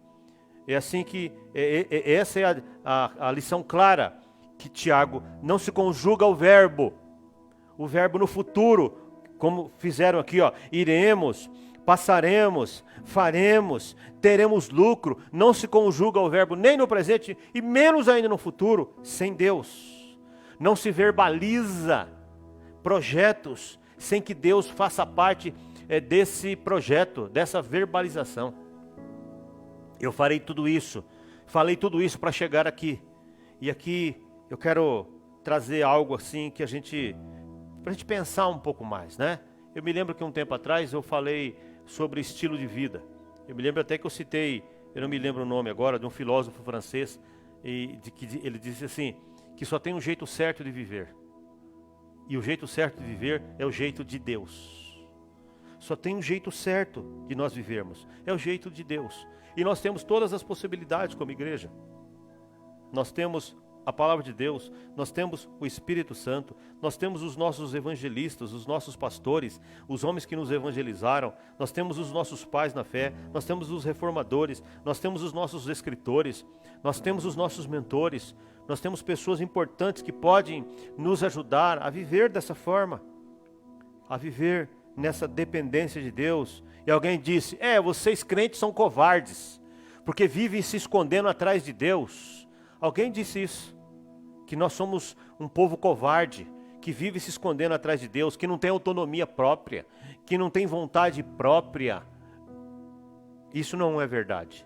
É assim que, essa é a lição clara, que Tiago não se conjuga o verbo no futuro, como fizeram aqui, ó, iremos, passaremos, faremos, teremos lucro, não se conjuga o verbo nem no presente e menos ainda no futuro, sem Deus. Não se verbaliza projetos sem que Deus faça parte desse projeto, dessa verbalização. Eu falei tudo isso para chegar aqui. E aqui eu quero trazer algo assim que pra gente pensar um pouco mais, né? Eu me lembro que um tempo atrás eu falei sobre estilo de vida. Eu me lembro até que eu citei, eu não me lembro o nome agora, de um filósofo francês, que ele disse assim, que só tem um jeito certo de viver. E o jeito certo de viver é o jeito de Deus. Só tem um jeito certo de nós vivermos, é o jeito de Deus. E nós temos todas as possibilidades como igreja. Nós temos a palavra de Deus, nós temos o Espírito Santo, nós temos os nossos evangelistas, os nossos pastores, os homens que nos evangelizaram, nós temos os nossos pais na fé, nós temos os reformadores, nós temos os nossos escritores, nós temos os nossos mentores, nós temos pessoas importantes que podem nos ajudar a viver dessa forma, a viver nessa dependência de Deus. E alguém disse, vocês crentes são covardes, porque vivem se escondendo atrás de Deus. Alguém disse isso, que nós somos um povo covarde, que vive se escondendo atrás de Deus, que não tem autonomia própria, que não tem vontade própria. Isso não é verdade.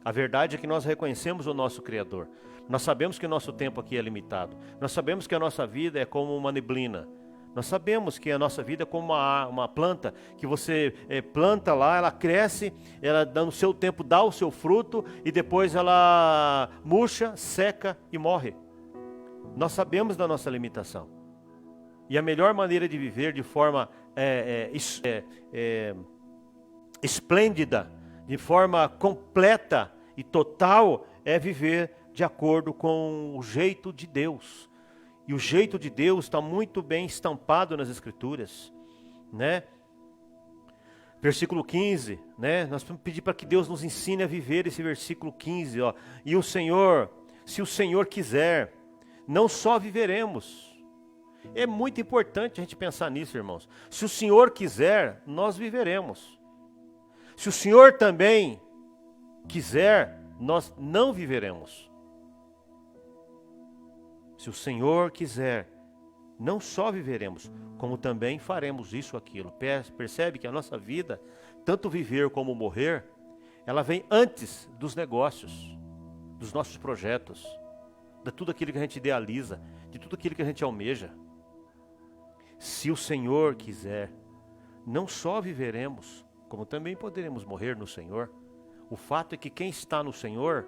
A verdade é que nós reconhecemos o nosso Criador. Nós sabemos que o nosso tempo aqui é limitado. Nós sabemos que a nossa vida é como uma neblina. Nós sabemos que a nossa vida é como uma planta, que você planta lá, ela cresce, ela no seu tempo dá o seu fruto e depois ela murcha, seca e morre. Nós sabemos da nossa limitação. E a melhor maneira de viver de forma esplêndida, de forma completa e total, é viver de acordo com o jeito de Deus. E o jeito de Deus está muito bem estampado nas Escrituras, né? Versículo 15, né? Nós vamos pedir para que Deus nos ensine a viver esse versículo 15, ó. E o Senhor, se o Senhor quiser, não só viveremos. É muito importante a gente pensar nisso, irmãos. Se o Senhor quiser, nós viveremos. Se o Senhor também quiser, nós não viveremos. Se o Senhor quiser, não só viveremos, como também faremos isso ou aquilo. Percebe que a nossa vida, tanto viver como morrer, ela vem antes dos negócios, dos nossos projetos, de tudo aquilo que a gente idealiza, de tudo aquilo que a gente almeja. Se o Senhor quiser, não só viveremos, como também poderemos morrer no Senhor. O fato é que quem está no Senhor,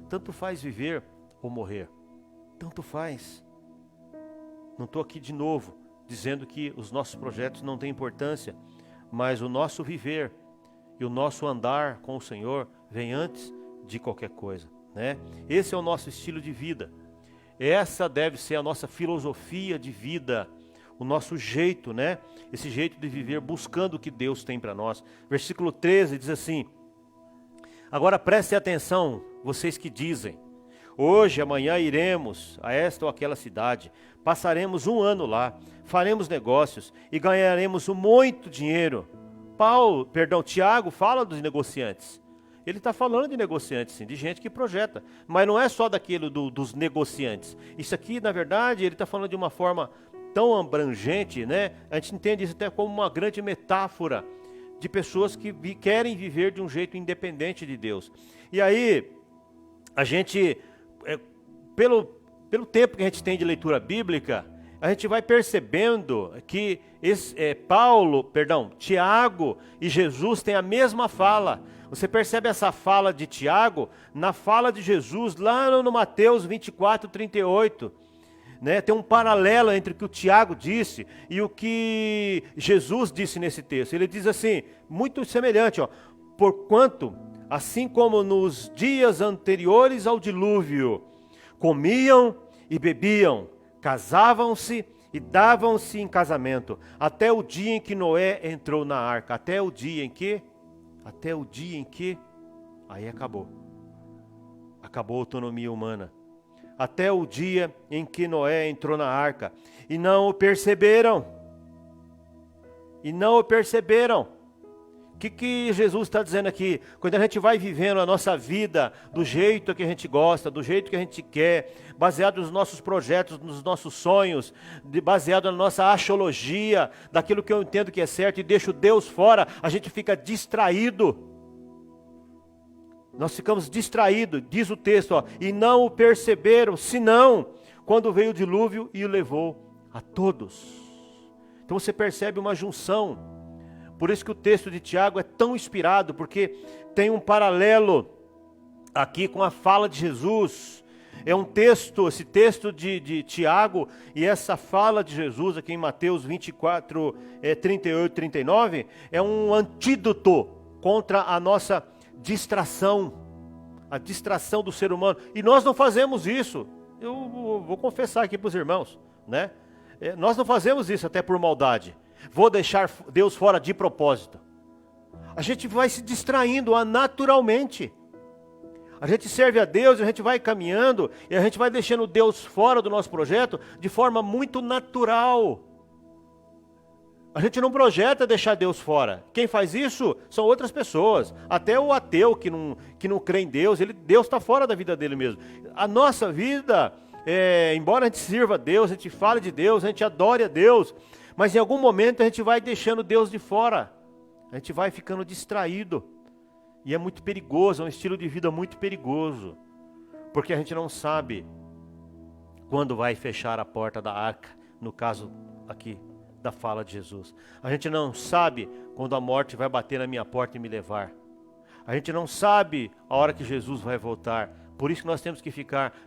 tanto faz viver ou morrer. Tanto faz. Não estou aqui de novo dizendo que os nossos projetos não têm importância, mas o nosso viver e o nosso andar com o Senhor vem antes de qualquer coisa, né? Esse é o nosso estilo de vida. Essa deve ser a nossa filosofia de vida, o nosso jeito, né? Esse jeito de viver buscando o que Deus tem para nós. Versículo 13 diz assim: agora prestem atenção, vocês que dizem, hoje, amanhã iremos a esta ou aquela cidade, passaremos 1 ano lá, faremos negócios e ganharemos muito dinheiro. Tiago fala dos negociantes. Ele está falando de negociantes, sim, de gente que projeta. Mas não é só daquilo dos negociantes. Isso aqui, na verdade, ele está falando de uma forma tão abrangente, né? A gente entende isso até como uma grande metáfora de pessoas que querem viver de um jeito independente de Deus. E aí, a gente, pelo tempo que a gente tem de leitura bíblica, a gente vai percebendo que Tiago e Jesus têm a mesma fala. Você percebe essa fala de Tiago na fala de Jesus lá no Mateus 24, 38. Né? Tem um paralelo entre o que o Tiago disse e o que Jesus disse nesse texto. Ele diz assim, muito semelhante, ó, porquanto, assim como nos dias anteriores ao dilúvio, comiam e bebiam, casavam-se e davam-se em casamento, até o dia em que Noé entrou na arca. Até o dia em que, aí acabou a autonomia humana. Até o dia em que Noé entrou na arca, e não o perceberam. O que Jesus está dizendo aqui? Quando a gente vai vivendo a nossa vida do jeito que a gente gosta, do jeito que a gente quer, baseado nos nossos projetos, nos nossos sonhos, baseado na nossa axiologia, daquilo que eu entendo que é certo e deixo Deus fora, a gente fica distraído. Nós ficamos distraídos, diz o texto, ó, e não o perceberam, senão quando veio o dilúvio e o levou a todos. Então você percebe uma junção. Por isso que o texto de Tiago é tão inspirado, porque tem um paralelo aqui com a fala de Jesus. É um texto, esse texto de Tiago e essa fala de Jesus aqui em Mateus 24, 38, 39, é um antídoto contra a nossa distração, a distração do ser humano. E nós não fazemos isso. Eu vou confessar aqui para os irmãos, né? Nós não fazemos isso até por maldade. Vou deixar Deus fora de propósito. A gente vai se distraindo naturalmente. A gente serve a Deus, a gente vai caminhando e a gente vai deixando Deus fora do nosso projeto de forma muito natural. A gente não projeta deixar Deus fora. Quem faz isso são outras pessoas. Até o ateu que não crê em Deus, Deus está fora da vida dele mesmo. A nossa vida, embora a gente sirva a Deus, a gente fale de Deus, a gente adore a Deus, mas em algum momento a gente vai deixando Deus de fora. A gente vai ficando distraído. E é muito perigoso, é um estilo de vida muito perigoso. Porque a gente não sabe quando vai fechar a porta da arca, no caso aqui da fala de Jesus. A gente não sabe quando a morte vai bater na minha porta e me levar. A gente não sabe a hora que Jesus vai voltar. Por isso que nós temos que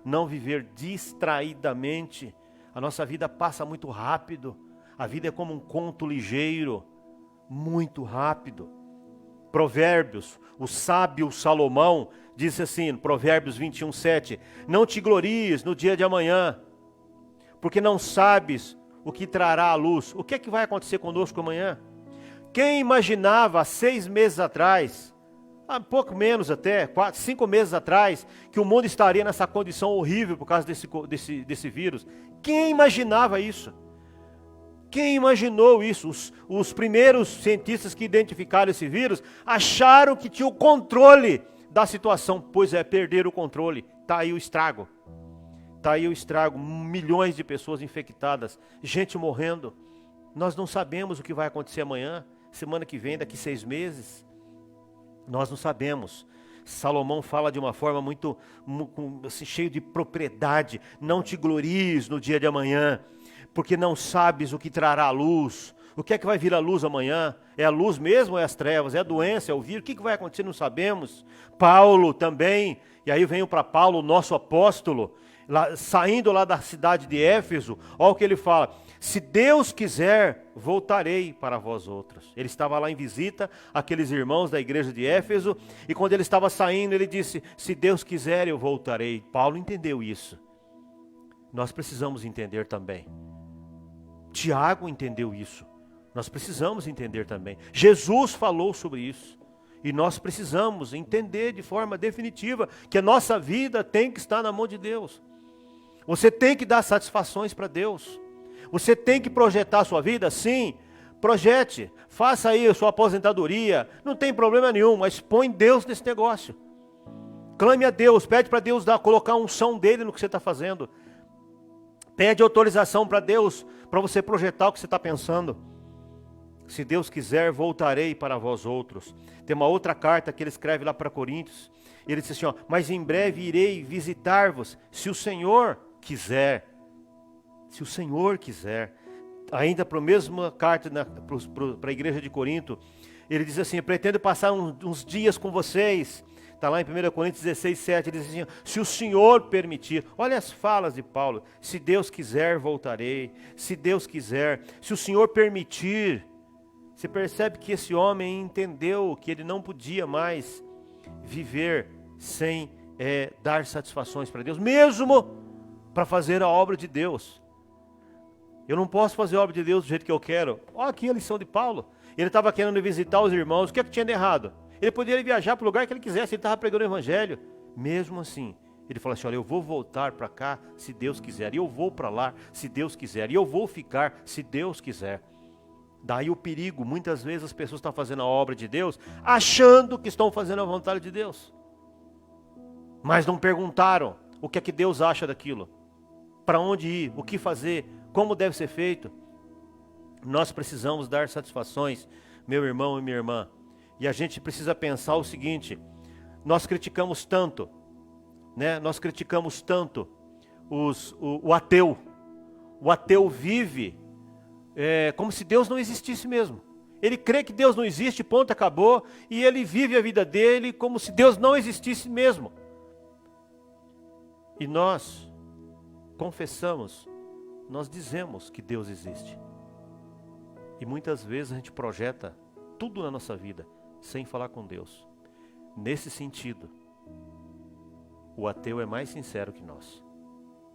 não viver distraidamente. A nossa vida passa muito rápido. A vida é como um conto ligeiro, muito rápido. Provérbios, o sábio Salomão disse assim, Provérbios 21, 7, não te glories no dia de amanhã, porque não sabes o que trará à luz. O que é que vai acontecer conosco amanhã? Quem imaginava 6 meses atrás, pouco menos até, 5 meses atrás, que o mundo estaria nessa condição horrível por causa desse vírus? Quem imaginava isso? Quem imaginou isso? Os primeiros cientistas que identificaram esse vírus acharam que tinha o controle da situação, pois é, perder o controle. Está aí o estrago. Está aí o estrago, milhões de pessoas infectadas, gente morrendo. Nós não sabemos o que vai acontecer amanhã, semana que vem, daqui 6 meses. Nós não sabemos. Salomão fala de uma forma muito assim, cheio de propriedade. Não te glories no dia de amanhã, porque não sabes o que trará a luz. O que é que vai vir a luz amanhã? É a luz mesmo ou é as trevas? É a doença, é o vírus? O que vai acontecer? Não sabemos. Paulo também, e aí venho para Paulo, o nosso apóstolo, saindo lá da cidade de Éfeso, olha o que ele fala: se Deus quiser, voltarei para vós outros. Ele estava lá em visita, aqueles irmãos da igreja de Éfeso, e quando ele estava saindo, ele disse: se Deus quiser, eu voltarei. Paulo entendeu isso. Nós precisamos entender também. Tiago entendeu isso. Nós precisamos entender também. Jesus falou sobre isso. E nós precisamos entender de forma definitiva que a nossa vida tem que estar na mão de Deus. Você tem que dar satisfações para Deus. Você tem que projetar a sua vida? Sim, projete. Faça aí a sua aposentadoria. Não tem problema nenhum, mas põe Deus nesse negócio. Clame a Deus, pede para Deus colocar a unção dele no que você está fazendo. Pede autorização para Deus, para você projetar o que você está pensando. Se Deus quiser, voltarei para vós outros. Tem uma outra carta que ele escreve lá para Coríntios. Ele diz assim, ó: mas em breve irei visitar-vos, se o Senhor quiser. Se o Senhor quiser. Ainda para a mesma carta para a igreja de Corinto, ele diz assim: eu pretendo passar uns dias com vocês. Está lá em 1 Coríntios 16, 7, ele diz assim: se o Senhor permitir. Olha as falas de Paulo: se Deus quiser, voltarei. Se Deus quiser, se o Senhor permitir. Você percebe que esse homem entendeu que ele não podia mais viver sem dar satisfações para Deus, mesmo para fazer a obra de Deus. Eu não posso fazer a obra de Deus do jeito que eu quero. Olha aqui a lição de Paulo. Ele estava querendo visitar os irmãos. O que é que tinha de errado? Ele poderia viajar para o lugar que ele quisesse. Ele estava pregando o evangelho. Mesmo assim, ele falou assim: olha, eu vou voltar para cá se Deus quiser. E eu vou para lá se Deus quiser. E eu vou ficar se Deus quiser. Daí o perigo. Muitas vezes as pessoas estão fazendo a obra de Deus achando que estão fazendo a vontade de Deus. Mas não perguntaram o que é que Deus acha daquilo. Para onde ir, o que fazer, como deve ser feito. Nós precisamos dar satisfações, meu irmão e minha irmã. E a gente precisa pensar o seguinte: nós criticamos tanto, né? Nós criticamos tanto o ateu. O ateu vive como se Deus não existisse mesmo. Ele crê que Deus não existe, ponto, acabou. E ele vive a vida dele como se Deus não existisse mesmo. E nós confessamos, nós dizemos que Deus existe. E muitas vezes a gente projeta tudo na nossa vida sem falar com Deus. Nesse sentido, o ateu é mais sincero que nós.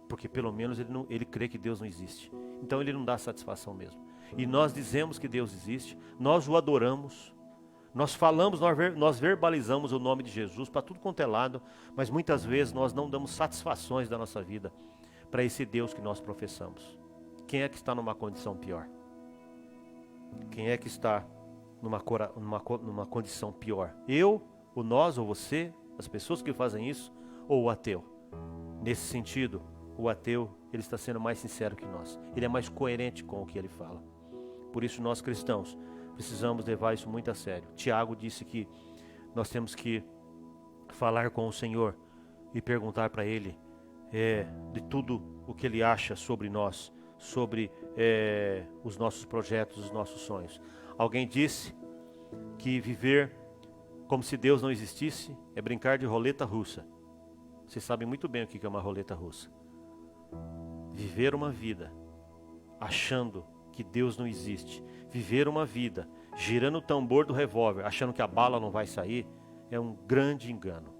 Porque pelo menos ele crê que Deus não existe. Então ele não dá satisfação mesmo. E nós dizemos que Deus existe, nós o adoramos, nós falamos, nós verbalizamos o nome de Jesus para tudo quanto é lado, mas muitas vezes nós não damos satisfações da nossa vida para esse Deus que nós professamos. Quem é que está numa condição pior? Quem é que está numa condição pior? Eu, o nós ou você, as pessoas que fazem isso, ou o ateu? Nesse sentido, o ateu, ele está sendo mais sincero que nós. Ele é mais coerente com o que ele fala. Por isso nós cristãos precisamos levar isso muito a sério. Tiago disse que nós temos que falar com o Senhor e perguntar para Ele de tudo o que Ele acha sobre nós, sobre os nossos projetos, os nossos sonhos. Alguém disse que viver como se Deus não existisse é brincar de roleta russa. Vocês sabem muito bem o que é uma roleta russa. Viver uma vida achando que Deus não existe, viver uma vida girando o tambor do revólver, achando que a bala não vai sair, é um grande engano.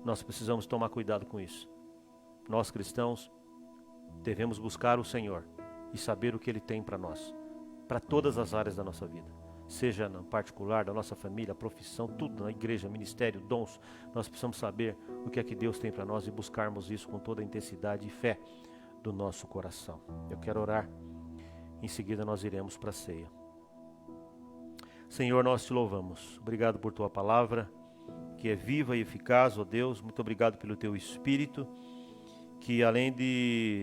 Nós precisamos tomar cuidado com isso. Nós cristãos devemos buscar o Senhor e saber o que Ele tem para nós, para todas as áreas da nossa vida, seja no particular, da nossa família, profissão, tudo, na igreja, ministério, dons. Nós precisamos saber o que é que Deus tem para nós e buscarmos isso com toda a intensidade e fé do nosso coração. Eu quero orar, em seguida nós iremos para a ceia. Senhor, nós te louvamos. Obrigado por tua palavra, que é viva e eficaz, ó Deus. Muito obrigado pelo Teu Espírito, que além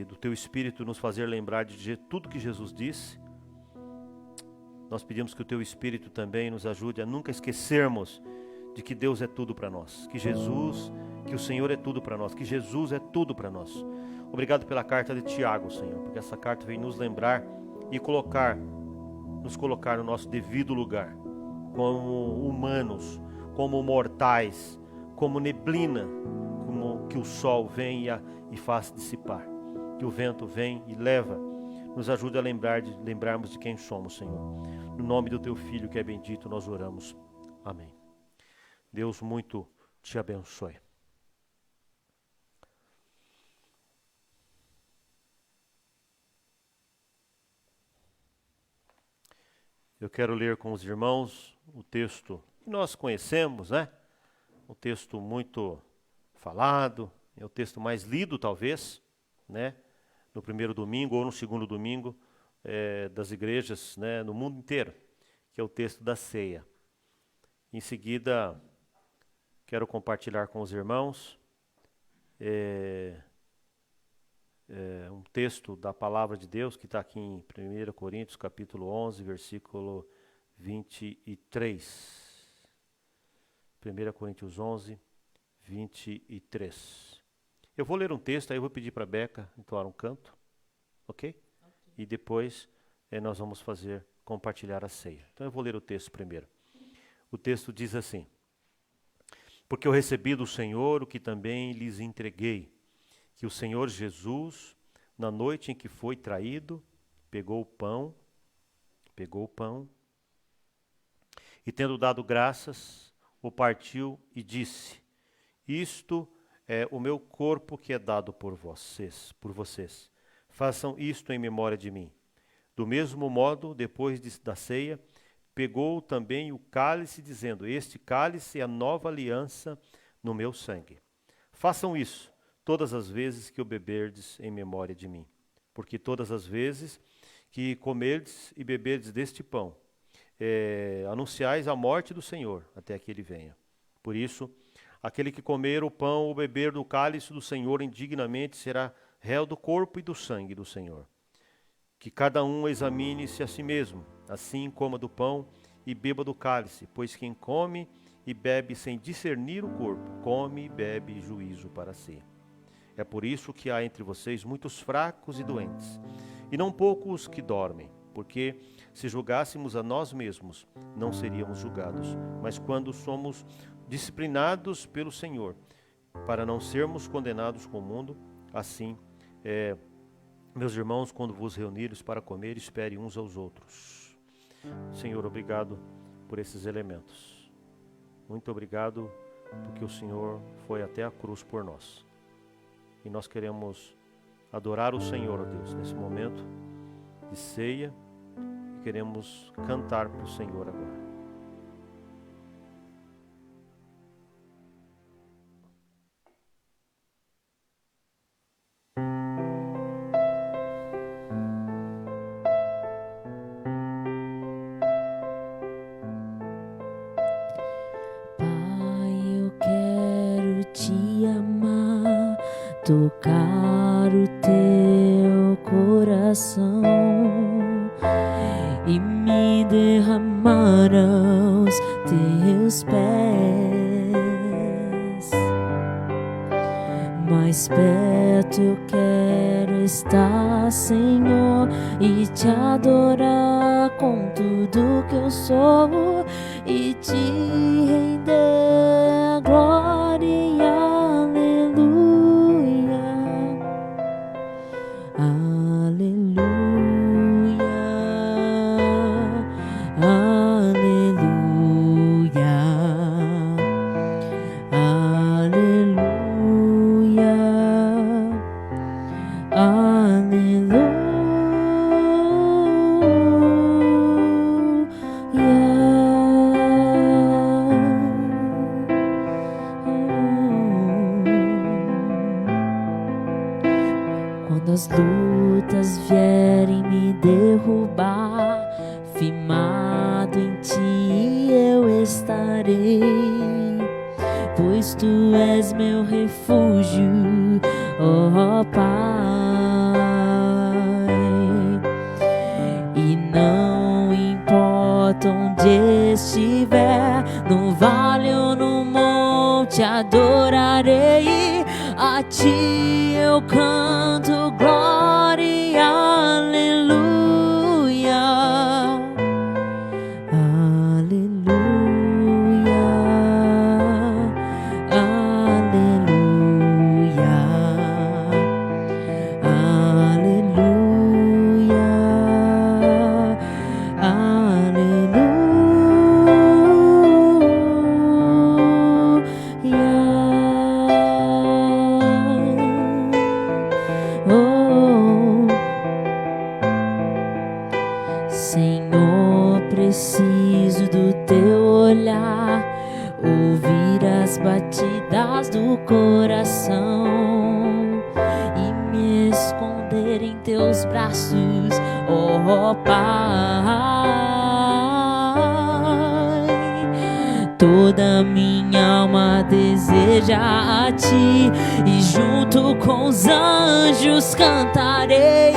do Teu Espírito nos fazer lembrar de tudo que Jesus disse, nós pedimos que o Teu Espírito também nos ajude a nunca esquecermos de que Deus é tudo para nós, que o Senhor é tudo para nós, que Jesus é tudo para nós. Obrigado pela carta de Tiago, Senhor, porque essa carta vem nos lembrar e nos colocar no nosso devido lugar, como humanos, como mortais, como neblina, como que o sol vem e faz dissipar, que o vento vem e leva. Nos ajude a lembrarmos de quem somos, Senhor. No nome do Teu Filho, que é bendito, nós oramos. Amém. Deus muito te abençoe. Eu quero ler com os irmãos o texto que nós conhecemos, né? Um texto muito falado, é o texto mais lido, talvez, né? No primeiro domingo ou no segundo domingo das igrejas, né? No mundo inteiro, que é o texto da ceia. Em seguida, quero compartilhar com os irmãos um texto da palavra de Deus que está aqui em 1 Coríntios, capítulo 11, versículo 23. 1 Coríntios 11, 23. Eu vou ler um texto, aí eu vou pedir para a Beca entoar um canto, ok? E depois nós vamos compartilhar a ceia. Então eu vou ler o texto primeiro. O texto diz assim: porque eu recebi do Senhor o que também lhes entreguei, que o Senhor Jesus, na noite em que foi traído, pegou o pão, e tendo dado graças, o partiu e disse: isto é o meu corpo que é dado por vocês. Façam isto em memória de mim. Do mesmo modo, depois da ceia, pegou também o cálice, dizendo: este cálice é a nova aliança no meu sangue. Façam isso todas as vezes que o beberdes em memória de mim. Porque todas as vezes que comerdes e beberdes deste pão, anunciais a morte do Senhor, até que Ele venha. Por isso, aquele que comer o pão ou beber do cálice do Senhor indignamente será réu do corpo e do sangue do Senhor. Que cada um examine-se a si mesmo, assim coma do pão e beba do cálice, pois quem come e bebe sem discernir o corpo, come e bebe juízo para si. É por isso que há entre vocês muitos fracos e doentes, e não poucos que dormem, porque se julgássemos a nós mesmos, não seríamos julgados. Mas quando somos disciplinados pelo Senhor, para não sermos condenados com o mundo, assim, meus irmãos, quando vos reunires para comer, espere uns aos outros. Senhor, obrigado por esses elementos. Muito obrigado porque o Senhor foi até a cruz por nós. E nós queremos adorar o Senhor, ó Deus, nesse momento de ceia, e queremos cantar para o Senhor agora. Tocar o teu coração e me derramar aos teus pés. Mais perto eu quero estar, Senhor, e te adorar com tudo que eu sou e te render glória e quando as lutas vierem me derrubar, firmado em ti eu estarei. pois Tu és meu refúgio, ó Pai. E não importa onde estiver, no vale ou no monte, adorarei. A Ti eu canto glória e aleluia. Aleluia, aleluia, aleluia, Senhor, preciso do Teu olhar, ouvir as batidas do coração e me esconder em Teus braços, ó Pai. Toda minha alma deseja a Ti e junto com os anjos cantarei.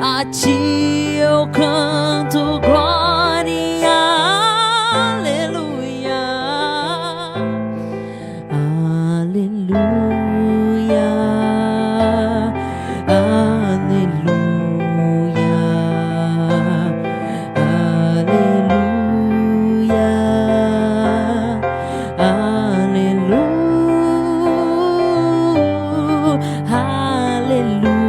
A Ti eu canto glória e aleluia. Aleluia, aleluia, aleluia, aleluia,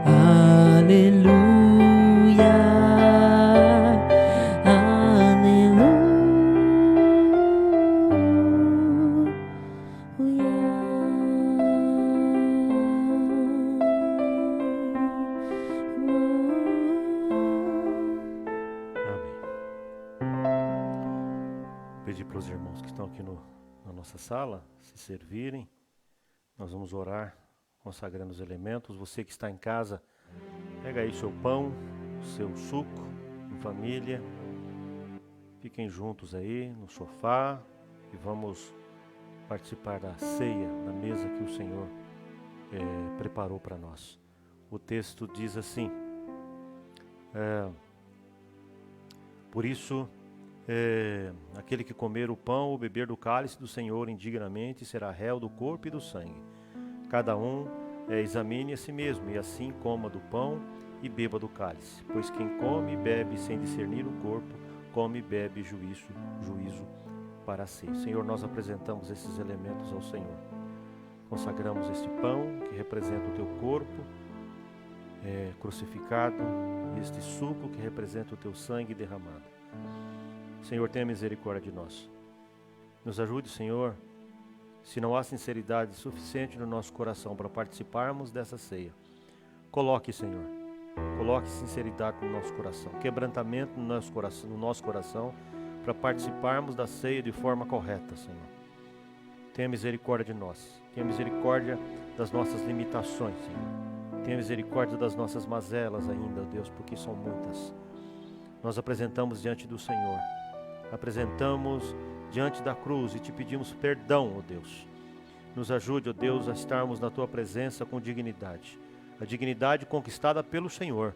aleluia, aleluia, Pedir para os irmãos que estão aqui na nossa sala se servirem. Nós vamos orar consagrando os elementos. Você que está em casa, pega aí seu pão, seu suco, em família. Fiquem juntos aí no sofá e vamos participar da ceia, da mesa que o Senhor preparou para nós. O texto diz assim: por isso, aquele que comer o pão ou beber do cálice do Senhor indignamente será réu do corpo e do sangue. Cada um examine a si mesmo, e assim coma do pão e beba do cálice. Pois quem come e bebe sem discernir o corpo, come e bebe juízo para si. Senhor, nós apresentamos esses elementos ao Senhor. Consagramos este pão que representa o Teu corpo crucificado, e este suco que representa o Teu sangue derramado. Senhor, tenha misericórdia de nós. Nos ajude, Senhor, se não há sinceridade suficiente no nosso coração para participarmos dessa ceia. Coloque, Senhor, coloque sinceridade no nosso coração, quebrantamento no nosso coração para participarmos da ceia de forma correta, Senhor. Tenha misericórdia de nós, tenha misericórdia das nossas limitações, Senhor. Tenha misericórdia das nossas mazelas ainda, Deus, porque são muitas. Nós apresentamos diante do Senhor, apresentamos diante da cruz e te pedimos perdão, ó Deus. Nos ajude, ó Deus, a estarmos na Tua presença com dignidade. A dignidade conquistada pelo Senhor,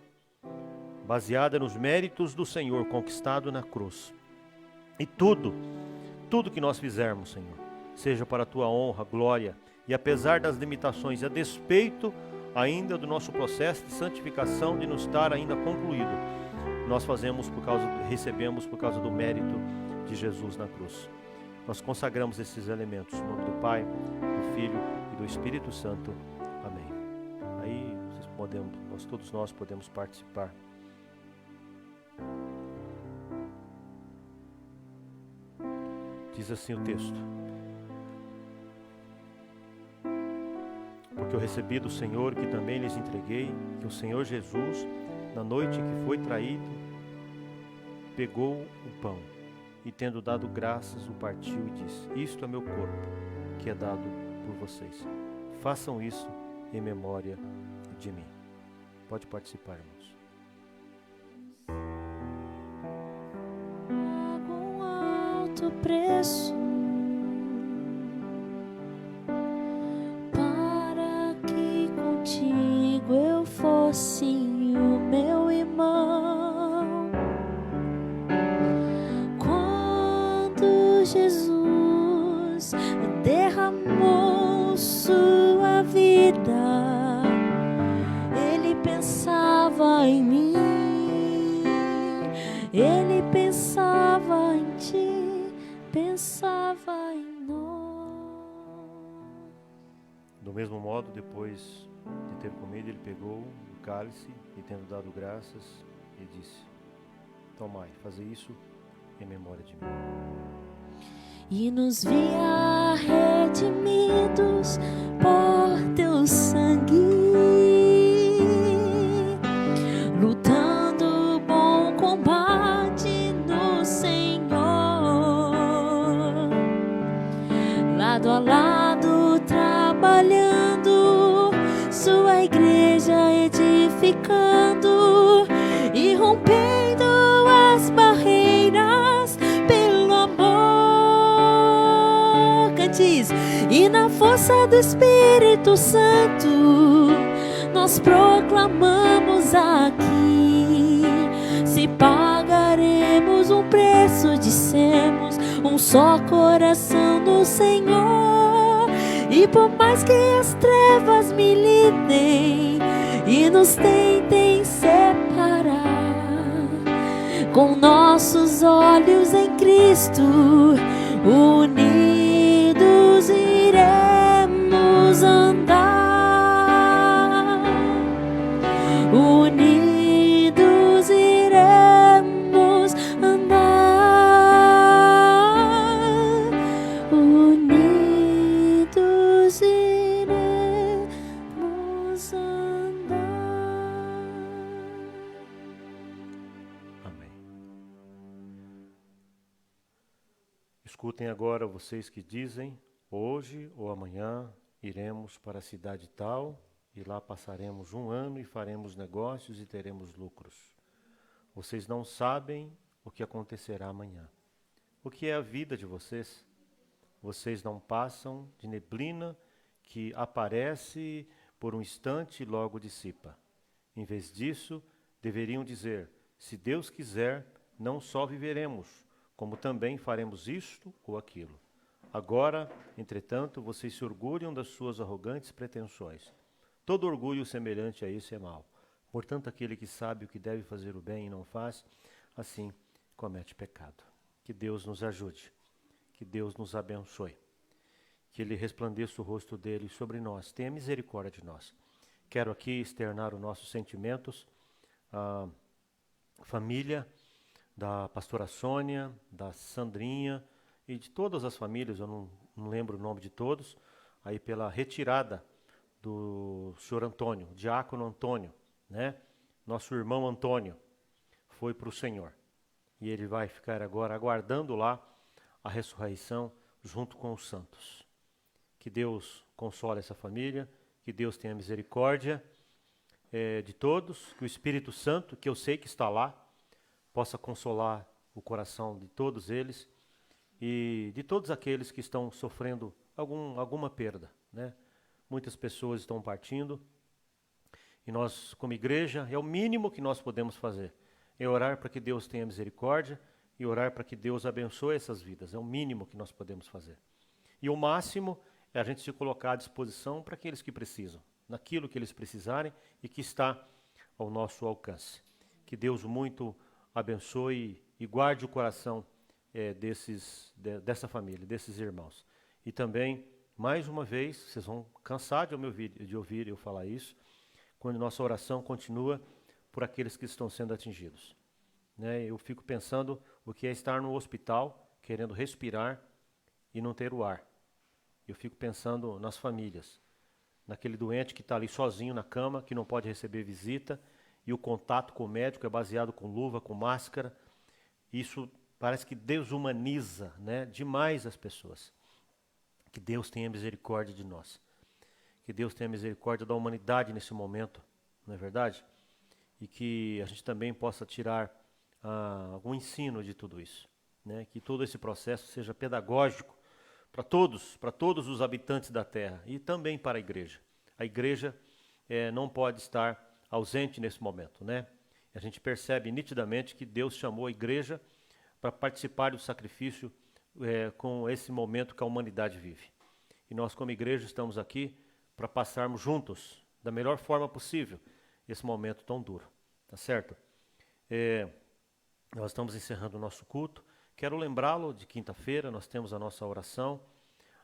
baseada nos méritos do Senhor, conquistado na cruz. E tudo que nós fizermos, Senhor, seja para a Tua honra, glória, e apesar das limitações, a despeito ainda do nosso processo de santificação de não estar ainda concluído, nós recebemos por causa do mérito de Jesus na cruz. Nós consagramos esses elementos no nome do Pai, do Filho e do Espírito Santo. Amém. Aí todos nós podemos participar. Diz assim o texto: porque eu recebi do Senhor, que também lhes entreguei, que o Senhor Jesus, na noite que foi traído, pegou o pão e, tendo dado graças, o partiu e disse: isto é meu corpo, que é dado por vocês. Façam isso em memória de mim. Pode participar, irmãos. alto preço para que contigo eu fosse o meu irmão. Quando Jesus derramou sua vida, ele pensava em mim, ele pensava em ti, pensava em nós. Do mesmo modo, depois de ter comido, ele pegou o cálice e, tendo dado graças, ele disse: tomai, fazei isso em memória de mim. E nos via redimidos por teu sangue, lutando o bom combate no Senhor, lado a lado trabalhando, sua igreja edificando e rompendo as barreiras pelo amor. Cantes. E na força do Espírito Santo nós proclamamos aqui: se pagaremos um preço, dissemos, um só coração no Senhor. E por mais que as trevas militem e nos tentem separar, com nossos olhos em Cristo unidos iremos andar, unidos iremos andar, unidos iremos andar. Amém. Escutem agora vocês que dizem: hoje ou amanhã iremos para a cidade tal, e lá passaremos 1 ano e faremos negócios e teremos lucros. Vocês não sabem o que acontecerá amanhã. O que é a vida de vocês? Vocês não passam de neblina que aparece por um instante e logo dissipa. Em vez disso, deveriam dizer: se Deus quiser, não só viveremos, como também faremos isto ou aquilo. Agora, entretanto, vocês se orgulham das suas arrogantes pretensões. Todo orgulho semelhante a isso é mau. Portanto, aquele que sabe o que deve fazer o bem e não faz, assim comete pecado. Que Deus nos ajude, que Deus nos abençoe, que Ele resplandeça o rosto dele sobre nós, tenha misericórdia de nós. Quero aqui externar os nossos sentimentos à família da pastora Sônia, da Sandrinha e de todas as famílias, eu não lembro o nome de todos, aí pela retirada do senhor Antônio, diácono Antônio, né? Nosso irmão Antônio foi para o Senhor. E ele vai ficar agora aguardando lá a ressurreição junto com os santos. Que Deus console essa família, que Deus tenha misericórdia de todos, que o Espírito Santo, que eu sei que está lá, possa consolar o coração de todos eles e de todos aqueles que estão sofrendo alguma perda, né? Muitas pessoas estão partindo e nós, como igreja, é o mínimo que nós podemos fazer. É orar para que Deus tenha misericórdia e orar para que Deus abençoe essas vidas. É o mínimo que nós podemos fazer. E o máximo é a gente se colocar à disposição para aqueles que precisam, naquilo que eles precisarem e que está ao nosso alcance. Que Deus muito abençoe e guarde o coração dessa família, desses irmãos. E também, mais uma vez, vocês vão cansar de ouvir eu falar isso, quando nossa oração continua por aqueles que estão sendo atingidos. Né? Eu fico pensando o que é estar no hospital, querendo respirar e não ter o ar. Eu fico pensando nas famílias, naquele doente que está ali sozinho na cama, que não pode receber visita, e o contato com o médico é baseado com luva, com máscara. Isso parece que desumaniza, né, demais as pessoas. Que Deus tenha misericórdia de nós. Que Deus tenha misericórdia da humanidade nesse momento, não é verdade? E que a gente também possa tirar algum ensino de tudo isso. né, que todo esse processo seja pedagógico para todos os habitantes da terra e também para a igreja. A igreja não pode estar ausente nesse momento, né? A gente percebe nitidamente que Deus chamou a igreja para participar do sacrifício com esse momento que a humanidade vive. E nós, como igreja, estamos aqui para passarmos juntos, da melhor forma possível, esse momento tão duro, tá certo? Nós estamos encerrando o nosso culto. Quero lembrá-lo de quinta-feira, nós temos a nossa oração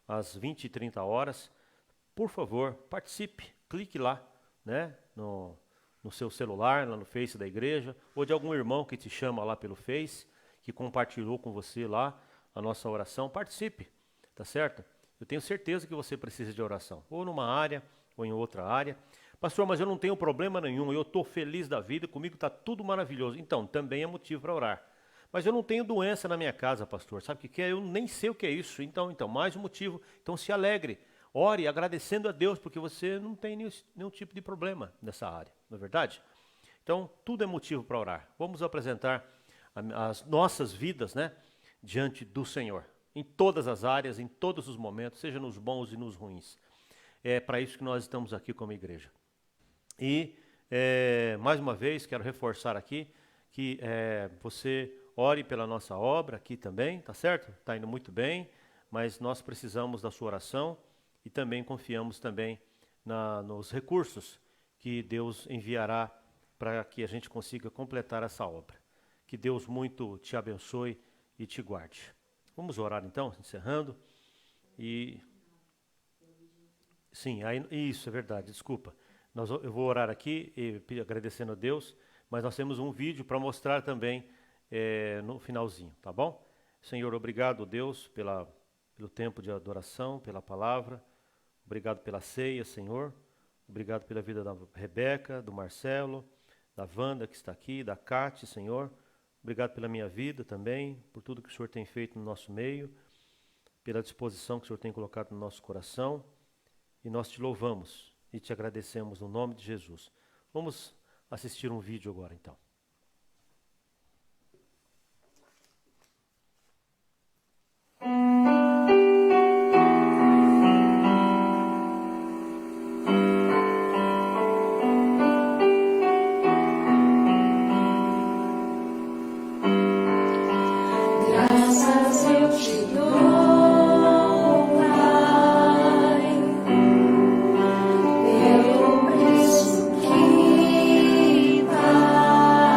às 20h30. Por favor, participe, clique lá, né, no seu celular, lá no Face da igreja, ou de algum irmão que te chama lá pelo Face, que compartilhou com você lá a nossa oração. Participe, tá certo? Eu tenho certeza que você precisa de oração, ou numa área, ou em outra área. Pastor, mas eu não tenho problema nenhum, eu estou feliz da vida, comigo está tudo maravilhoso. Então, também é motivo para orar. Mas eu não tenho doença na minha casa, pastor, sabe o que é? Eu nem sei o que é isso. Então, mais um motivo. Então, se alegre, ore agradecendo a Deus, porque você não tem nenhum tipo de problema nessa área, não é verdade? Então, tudo é motivo para orar. Vamos apresentar as nossas vidas, né, diante do Senhor, em todas as áreas, em todos os momentos, seja nos bons e nos ruins. É para isso que nós estamos aqui como igreja. E, mais uma vez, quero reforçar aqui que você ore pela nossa obra aqui também, tá certo? Está indo muito bem, mas nós precisamos da sua oração e também confiamos também nos recursos que Deus enviará para que a gente consiga completar essa obra. Que Deus muito te abençoe e te guarde. Vamos orar então, encerrando. Sim, isso é verdade, desculpa. Eu vou orar aqui, agradecendo a Deus, mas nós temos um vídeo para mostrar também no finalzinho, tá bom? Senhor, obrigado, Deus, pelo tempo de adoração, pela palavra. Obrigado pela ceia, Senhor. Obrigado pela vida da Rebeca, do Marcelo, da Wanda que está aqui, da Cátia, Senhor. Obrigado pela minha vida também, por tudo que o Senhor tem feito no nosso meio, pela disposição que o Senhor tem colocado no nosso coração. E nós te louvamos e te agradecemos no nome de Jesus. Vamos assistir um vídeo agora, então. Graças eu te dou, Pai, pelo preço que pagaste.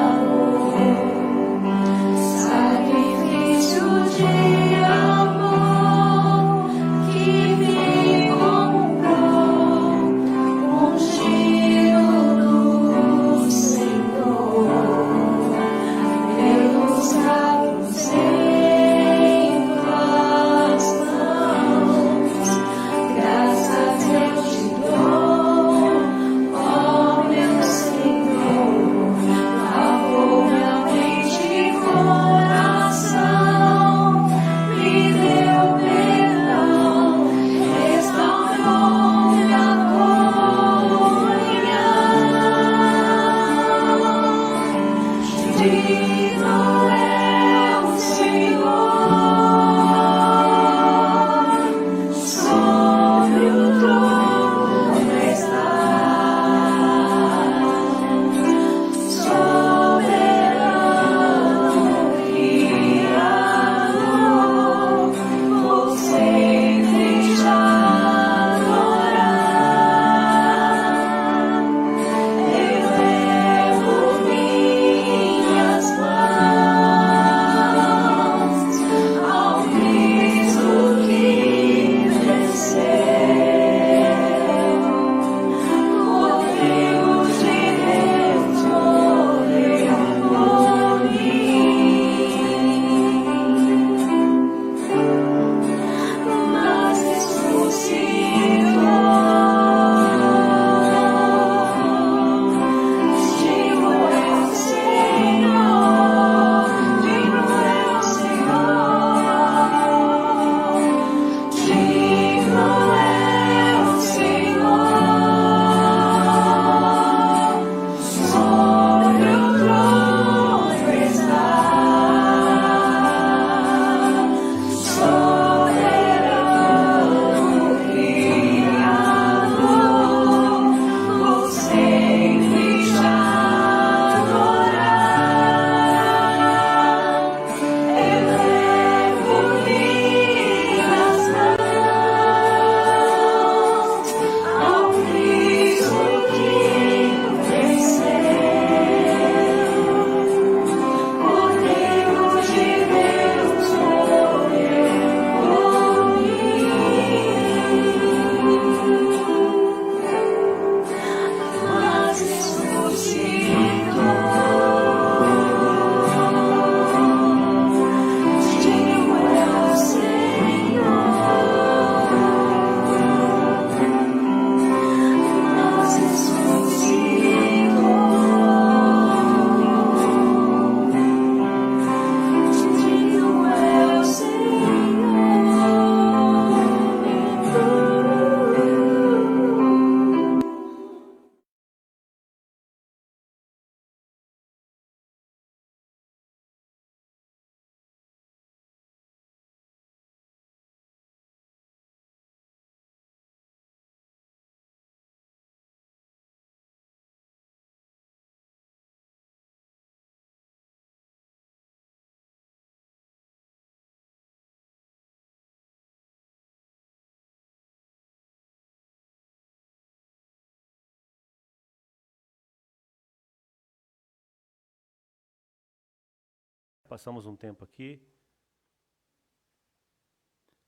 Passamos um tempo aqui.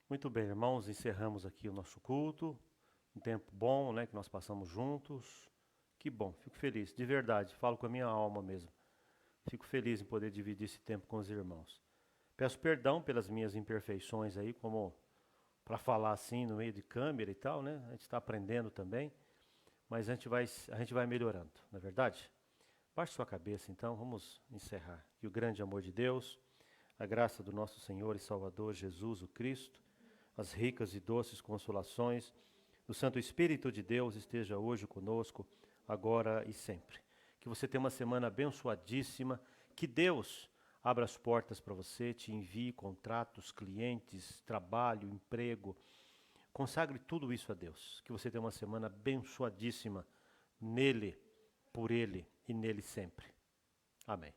Muito bem, irmãos, encerramos aqui o nosso culto. Um tempo bom, né, que nós passamos juntos. Que bom, fico feliz, de verdade, falo com a minha alma mesmo. Fico feliz em poder dividir esse tempo com os irmãos. Peço perdão pelas minhas imperfeições aí, como para falar assim no meio de câmera e tal, né? A gente está aprendendo também, mas a gente vai melhorando, não é verdade? Baixe sua cabeça então, vamos encerrar. Que o grande amor de Deus, a graça do nosso Senhor e Salvador Jesus o Cristo, as ricas e doces consolações do Santo Espírito de Deus esteja hoje conosco, agora e sempre. Que você tenha uma semana abençoadíssima, que Deus abra as portas para você, te envie contratos, clientes, trabalho, emprego. Consagre tudo isso a Deus. Que você tenha uma semana abençoadíssima nele, por ele e nele sempre. Amém.